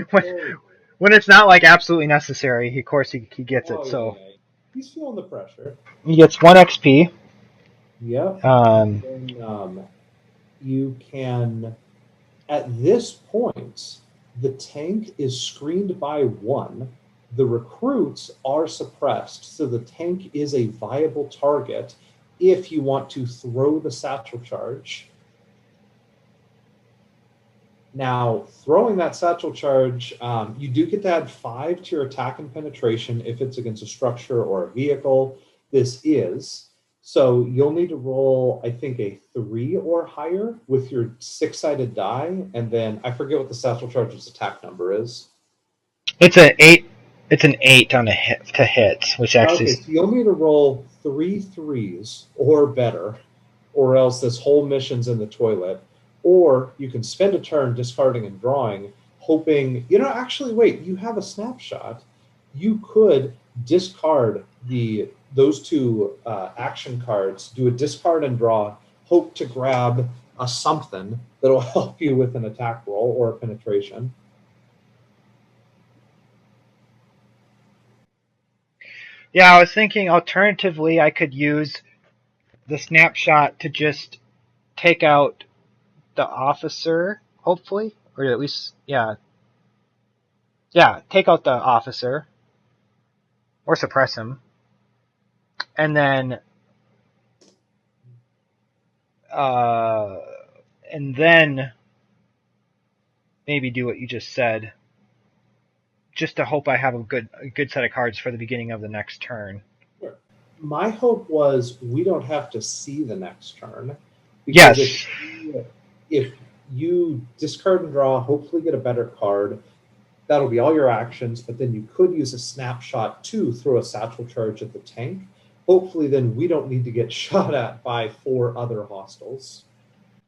when it's not like absolutely necessary, of course he gets it. So yeah. He's feeling the pressure. He gets 1 XP. Yep. You can, at this point, the tank is screened by 1. The recruits are suppressed, so the tank is a viable target if you want to throw the satchel charge. Now, throwing that satchel charge, you do get to add 5 to your attack and penetration if it's against a structure or a vehicle. This is. So you'll need to roll, I think, a 3 or higher with your 6-sided die, and then I forget what the satchel charge's attack number is. It's an 8. It's an 8 on a hit to hit, which actually. Okay, so you'll need to roll 3 threes or better, or else this whole mission's in the toilet. Or you can spend a turn discarding and drawing, hoping, actually, wait, you have a snapshot. You could discard those two action cards, do a discard and draw, hope to grab a something that'll help you with an attack roll or a penetration. Yeah, I was thinking alternatively I could use the snapshot to just take out the officer, hopefully, or at least, yeah, take out the officer or suppress him, and then uh, maybe do what you just said, just to hope I have a good set of cards for the beginning of the next turn. Sure. My hope was we don't have to see the next turn. Yes. If you discard and draw, hopefully get a better card, that'll be all your actions, but then you could use a snapshot to throw a satchel charge at the tank. Hopefully then we don't need to get shot at by 4 other hostiles.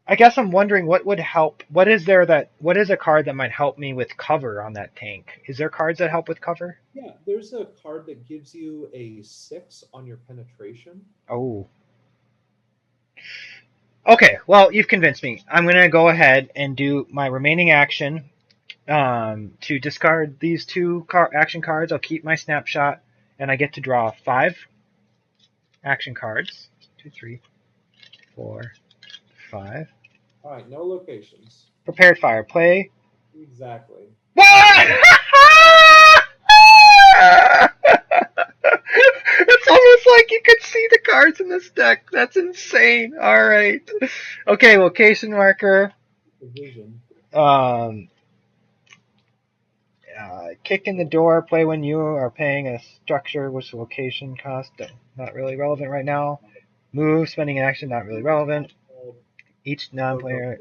I guess I'm wondering what would help. What is a card that might help me with cover on that tank? Is there cards that help with cover? Yeah, there's a card that gives you a 6 on your penetration. Oh. Okay, well, you've convinced me. I'm going to go ahead and do my remaining action to discard these 2 action cards. I'll keep my snapshot, and I get to draw 5 action cards. 2, 3, 4, 5. All right, no locations. Prepared fire. Play. Exactly. It's almost like you could see the cards in this deck. That's insane. All right. Okay, location marker. Division. Kick in the door. Play when you are paying a structure. Which location cost? Not really relevant right now. Move. Spending an action. Not really relevant. Each non-player.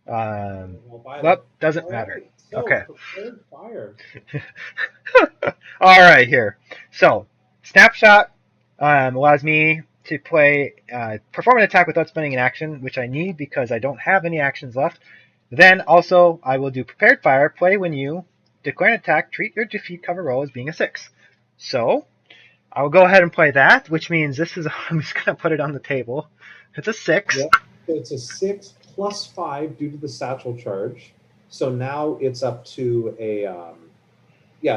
Well, doesn't matter. So, okay. Prepared fire. All right, here. So, snapshot allows me to perform an attack without spending an action, which I need because I don't have any actions left. Then also, I will do prepared fire. Play when you declare an attack. Treat your defeat cover roll as being a 6. So, I will go ahead and play that, which means I'm just going to put it on the table. It's a 6. Yep. So it's a 6 plus 5 due to the satchel charge. So now it's up to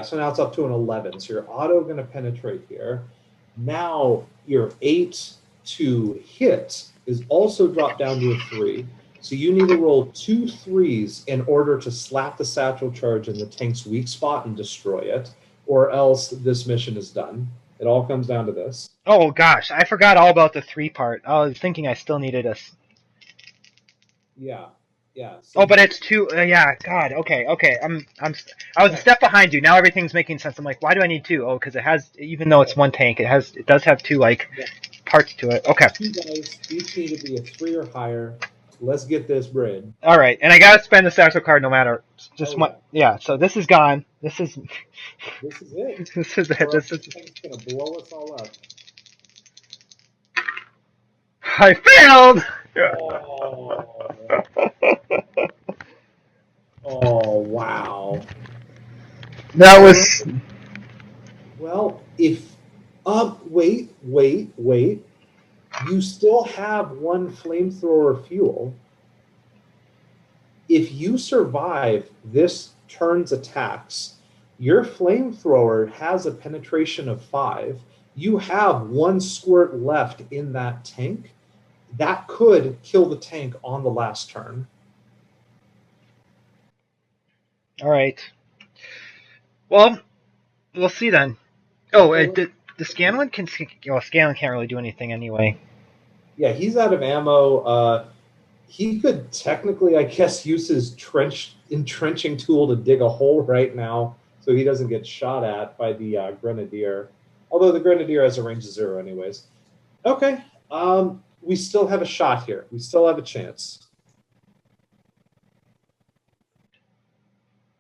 so now it's up to an 11. So you're auto going to penetrate here. Now your 8 to hit is also dropped down to a 3. So you need to roll 2 3s in order to slap the satchel charge in the tank's weak spot and destroy it, or else this mission is done. It all comes down to this. Oh gosh, I forgot all about the 3 part. I was thinking I still needed a. Yeah. So but it's 2. Yeah, God. Okay. I was a step behind you. Now everything's making sense. I'm like, why do I need 2? Oh, because it has. Even though it's 1 tank, it does have 2 parts to it. Okay. 2 dice. Each need to be a 3 or higher. Let's get this bread. All right, and I gotta spend the satchel card no matter. Just one. Yeah. So this is gone. This is it. This is it. This is gonna blow us all up. I failed. Oh wow. That was. Well, if wait. You still have 1 flamethrower fuel. If you survive this turn's attacks, your flamethrower has a penetration of 5. You have 1 squirt left in that tank. That could kill the tank on the last turn. All right. Well, we'll see then. Oh, the Scanlan can. Well, Scanlan can't really do anything anyway. Yeah, he's out of ammo. He could technically, I guess, use his entrenching tool to dig a hole right now so he doesn't get shot at by the Grenadier. Although the Grenadier has a range of 0 anyways. Okay. We still have a shot here. We still have a chance.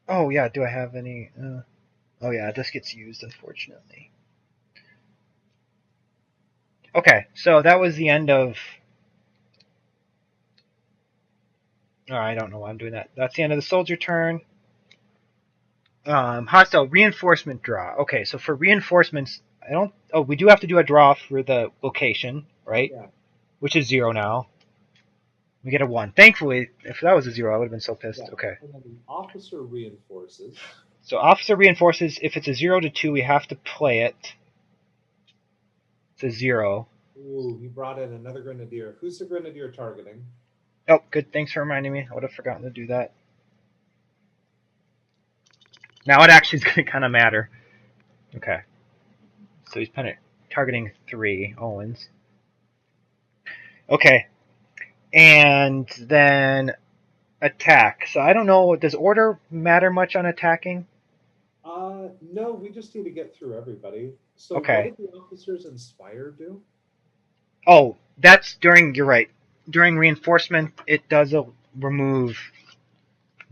Oh yeah, do I have any? Oh yeah, this gets used, unfortunately. Okay, so that was the end of. Oh, I don't know why I'm doing that. That's the end of the soldier turn. Hostile reinforcement draw. Okay, so for reinforcements, I don't. Oh, we do have to do a draw for the location, right? Yeah. Which is 0 now. We get a 1. Thankfully, if that was a 0, I would have been so pissed. Yeah. Okay. And then the officer reinforces. So officer reinforces. If it's a 0 to 2, we have to play it. It's a 0. Ooh, he brought in another grenadier. Who's the grenadier targeting? Oh, good. Thanks for reminding me. I would have forgotten to do that. Now it actually is going to kind of matter. Okay. So he's targeting 3 Owens. Okay. And then attack. So I don't know. Does order matter much on attacking? No, we just need to get through everybody. So what Okay. did the officers inspire do? Oh, that's during. You're right. During reinforcement, it does remove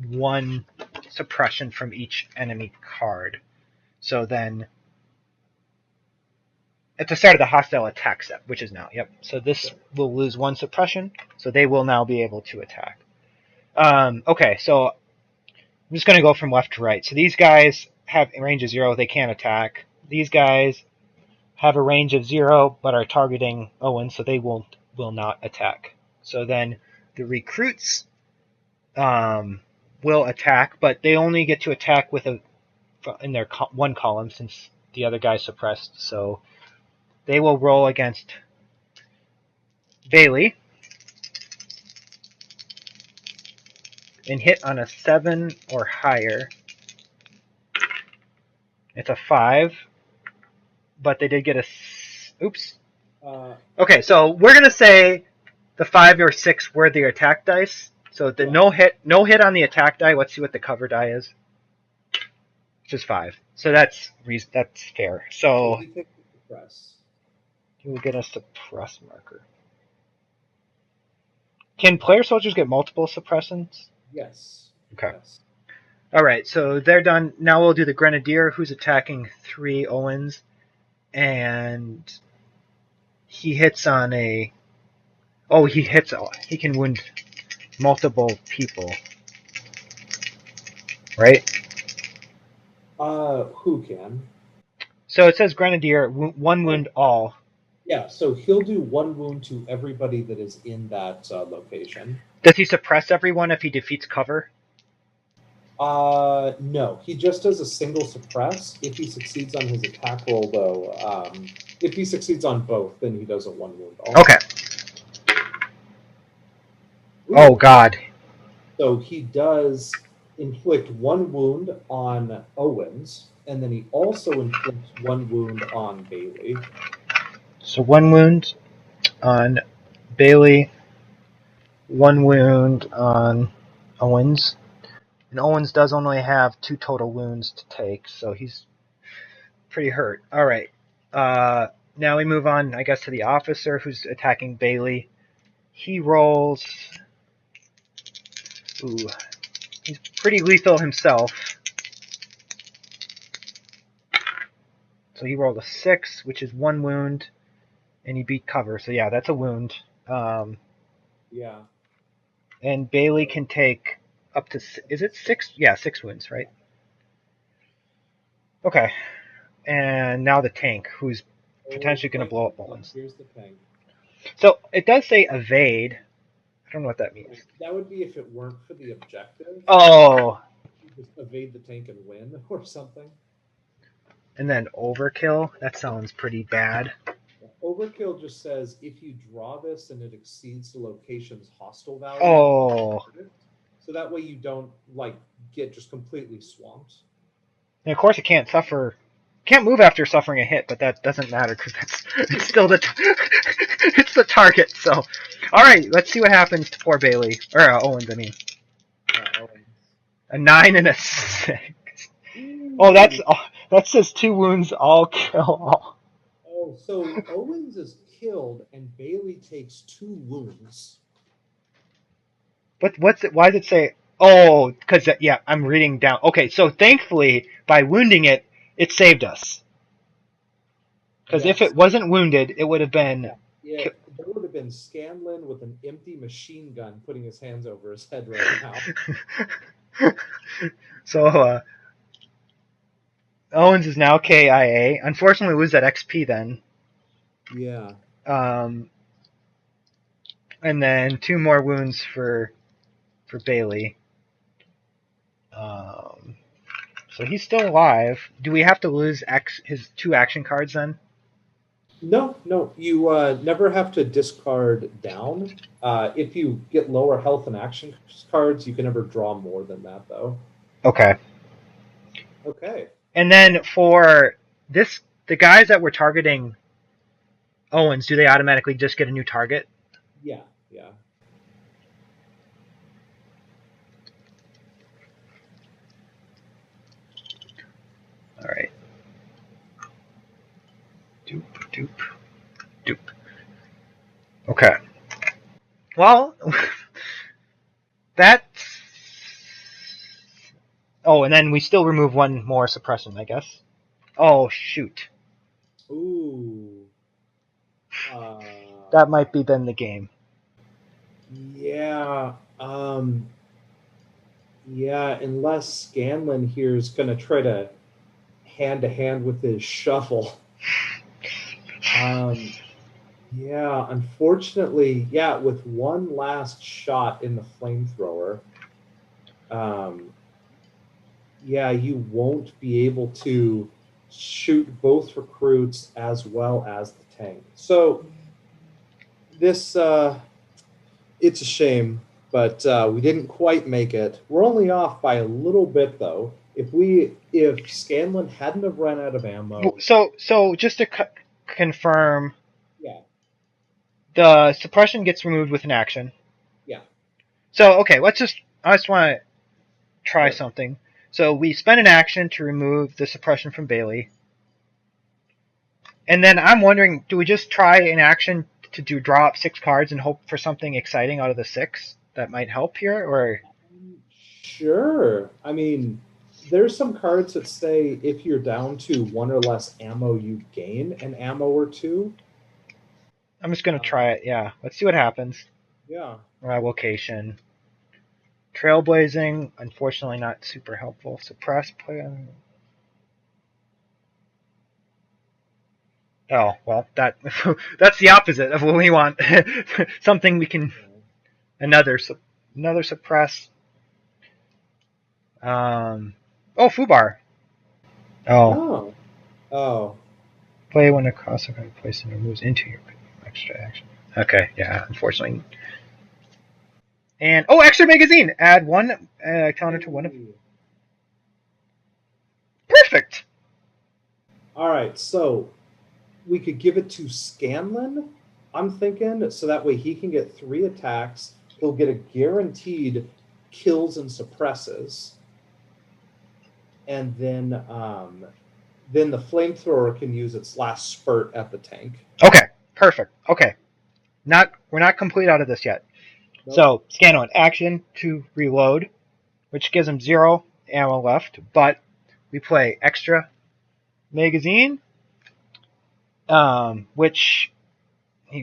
1 suppression from each enemy card. So then, at the start of the hostile attack step, which is now, yep. So this will lose 1 suppression, so they will now be able to attack. Okay, so I'm just going to go from left to right. So these guys have a range of 0, they can't attack. These guys have a range of 0, but are targeting Owen, so they will not attack. So then the recruits will attack, but they only get to attack with in their 1 column since the other guy's suppressed. So they will roll against Bailey and hit on a 7 or higher. It's a 5, but they did get a. Oops. Okay, so we're gonna say the 5 or 6 were the attack dice. So the no hit on the attack die. Let's see what the cover die is. Which is 5. So that's fair. So he takes the suppress. he will get a suppress marker. Can player soldiers get multiple suppressants? Yes. Okay. Yes. All right, so they're done. Now we'll do the grenadier, who's attacking 3 Owens, and he hits on a. Oh, he hits. He can wound multiple people, right? Who can? So it says grenadier, 1 wound all. Yeah, so he'll do 1 wound to everybody that is in that location. Does he suppress everyone if he defeats cover? No, he just does a single suppress. If he succeeds on his attack roll, though, if he succeeds on both, then he does a 1 wound all. Okay. Ooh. Oh God. So he does inflict 1 wound on Owens, and then he also inflicts 1 wound on Bailey. So 1 wound on Bailey, 1 wound on Owens. And Owens does only have 2 total wounds to take, so he's pretty hurt. All right. Now we move on, I guess, to the officer who's attacking Bailey. He rolls. Ooh, he's pretty lethal himself. So he rolled a 6, which is 1 wound, and he beat cover. So yeah, that's a wound. Yeah. And Bailey can take up to. Is it 6? Yeah, 6 wounds, right? Okay. And now the tank, who's potentially going to blow up Owens. Here's the tank. So it does say evade. I don't know what that means. That would be if it weren't for the objective. Oh. Just evade the tank and win or something. And then overkill. That sounds pretty bad. Overkill just says if you draw this and it exceeds the location's hostile value. Oh. So that way you don't get just completely swamped. And of course it can't move after suffering a hit, but that doesn't matter because it's still it's the target. So, all right, let's see what happens to poor Bailey or Owens. I mean, Owens. A 9 and a 6. Oh, that says 2 wounds, all kill all. Oh Oh, so Owens is killed and Bailey takes 2 wounds. What's it? Why does it say? Oh, because yeah, I'm reading down. Okay, so thankfully, by wounding it, it saved us. Because if Yes. it wasn't wounded, it would have been. Yeah, there would have been Scanlon with an empty machine gun putting his hands over his head right now. So Owens is now KIA. Unfortunately, we lose that XP then. Yeah. Um, and then 2 more wounds for Bailey. So he's still alive. Do we have to lose his 2 action cards then? No, no, you never have to discard down. If you get lower health and action cards, you can never draw more than that, though. Okay. Okay. And then for this, the guys that were targeting Owens, do they automatically just get a new target? Yeah, yeah. All right. Doop, doop, doop. Okay. Well, that's. Oh, and then we still remove 1 more suppressant, I guess. Oh, shoot. Ooh. That might be then the game. Yeah. Yeah, unless Scanlon here is going to try to hand with his shovel. Yeah, unfortunately, yeah, with 1 last shot in the flamethrower, yeah, you won't be able to shoot both recruits as well as the tank. So this, it's a shame, but we didn't quite make it. We're only off by a little bit, though. If Scanlon hadn't have run out of ammo, So just to confirm, yeah, the suppression gets removed with an action. yeah, So okay, I just want to try sure. something. So we spend an action to remove the suppression from Bailey. And then I'm wondering, do we just try an action to draw up 6 cards and hope for something exciting out of the 6 that might help here, or? Sure. I mean, there's some cards that say if you're down to 1 or less ammo, you gain an ammo or 2. I'm just gonna try it. Yeah, let's see what happens. Yeah. Location. Trailblazing, unfortunately not super helpful. Suppress play. Oh well, that's the opposite of what we want. Something we can another suppress. Oh, Fubar. Oh, Oh. Oh. play when a cost of placing moves into your extra action. Okay, yeah, unfortunately. And oh, extra magazine. Add 1 counter to 1 of. Perfect. All right. So we could give it to Scanlon, I'm thinking, so that way he can get 3 attacks. He'll get a guaranteed kills and suppresses. And then the flamethrower can use its last spurt at the tank. Okay, perfect. Okay, we're not complete out of this yet. Nope. So Scanlon action to reload, which gives him 0 ammo left, but we play extra magazine, which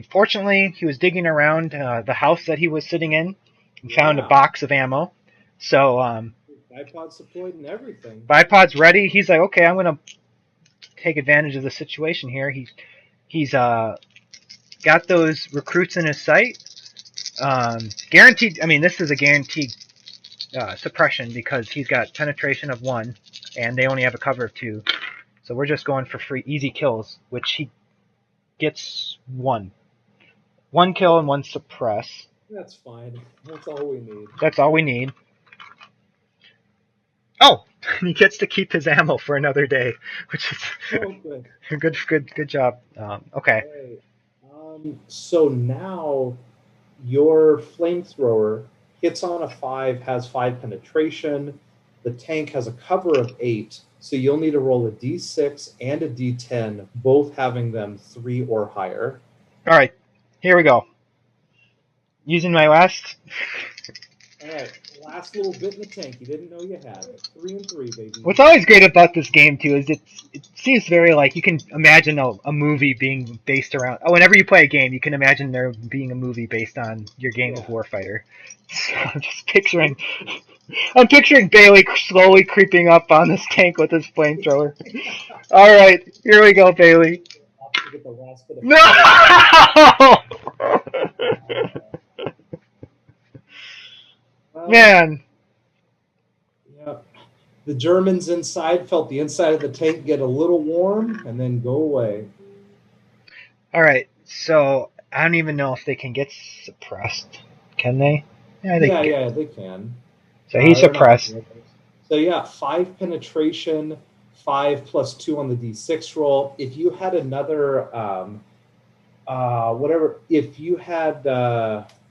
fortunately he was digging around the house that he was sitting in and found a box of ammo. So bipod's deployed and everything. Bipod's ready. He's like, okay, I'm gonna take advantage of the situation here. He's got those recruits in his sight. Guaranteed. I mean, this is a guaranteed suppression because he's got penetration of 1, and they only have a cover of 2. So we're just going for free, easy kills, which he gets 1. 1 kill and 1 suppress. That's fine. That's all we need. That's all we need. Oh, he gets to keep his ammo for another day, which is good job. Okay. So now your flamethrower hits on a 5, has 5 penetration. The tank has a cover of 8. So you'll need to roll a d6 and a d10, both having them 3 or higher. All right, here we go. Using my last. All right, last little bit in the tank you didn't know you had. 3 and 3, baby. What's always great about this game too is it seems very like you can imagine a movie being based around. Oh, whenever you play a game, you can imagine there being a movie based on your game of Warfighter. So I'm just picturing. I'm picturing Bailey slowly creeping up on this tank with his flamethrower. All right, here we go, Bailey. To get the last bit of No! Man. Yeah. The Germans inside felt the inside of the tank get a little warm and then go away. All right, so I don't even know if they can get suppressed. Can they? Yeah, they can. So he's suppressed. So yeah, 5 penetration, 5 plus 2 on the d6 roll. If you had another, if you had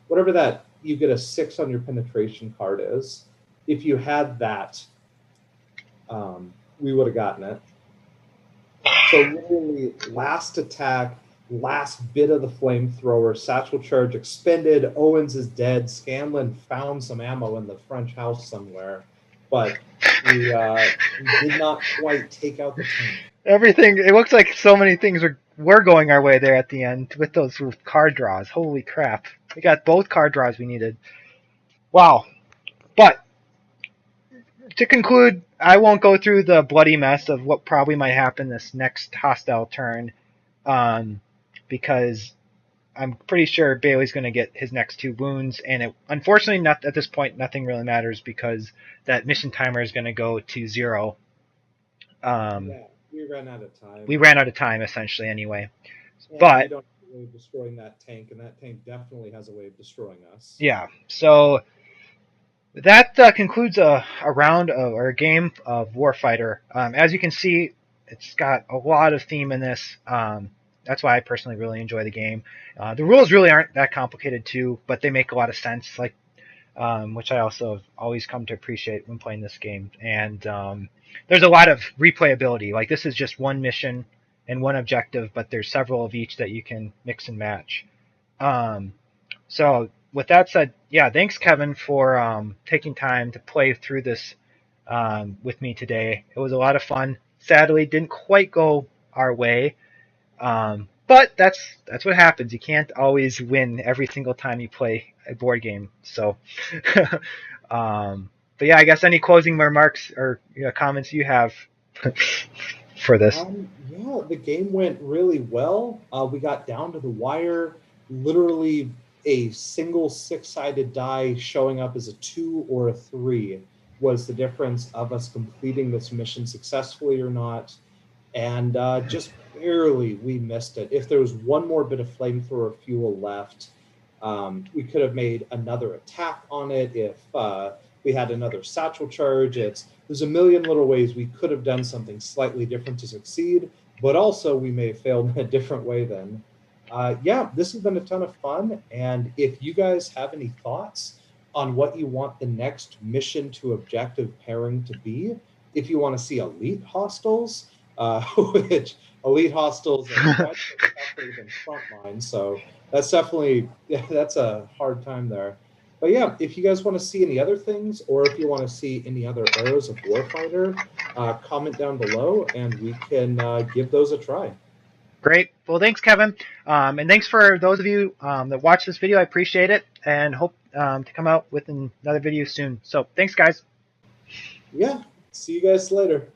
whatever that, you get a 6 on your penetration card is. If you had that, we would have gotten it. So literally, last attack, last bit of the flamethrower, satchel charge expended. Owens is dead. Scanlon found some ammo in the French house somewhere, but we did not quite take out the tank. Everything. It looks like so many things were going our way there at the end with those card draws. Holy crap! We got both card draws we needed. Wow. But to conclude, I won't go through the bloody mess of what probably might happen this next hostile turn, because I'm pretty sure Bailey's going to get his next 2 wounds, and unfortunately, not at this point, nothing really matters because that mission timer is going to go to 0. We ran out of time. We ran out of time essentially, anyway. And but we don't have a way of destroying that tank, and that tank definitely has a way of destroying us. Yeah. So that concludes a round or a game of Warfighter. As you can see, it's got a lot of theme in this. That's why I personally really enjoy the game. The rules really aren't that complicated too, but they make a lot of sense, like which I also have always come to appreciate when playing this game. And there's a lot of replayability. Like this is just one mission and one objective, but there's several of each that you can mix and match. So with that said, yeah, thanks Kevin for taking time to play through this with me today. It was a lot of fun. Sadly, didn't quite go our way, but that's what happens. You can't always win every single time you play a board game. So, but yeah, I guess any closing remarks or comments you have for this? Yeah, the game went really well. We got down to the wire. Literally, a single 6-sided die showing up as a 2 or a 3 was the difference of us completing this mission successfully or not. And just barely we missed it. If there was one more bit of flamethrower fuel left, we could have made another attack on it. If we had another satchel charge, there's a million little ways we could have done something slightly different to succeed, but also we may have failed in a different way then. Yeah, this has been a ton of fun. And if you guys have any thoughts on what you want the next mission to objective pairing to be, if you want to see elite hostiles, which elite hostiles are quite tougher than frontline, so that's definitely that's a hard time there. But yeah, if you guys want to see any other things, or if you want to see any other eras of Warfighter, comment down below and we can give those a try. Great. Well, thanks, Kevin. And thanks for those of you that watched this video. I appreciate it and hope to come out with another video soon. So thanks, guys. Yeah. See you guys later.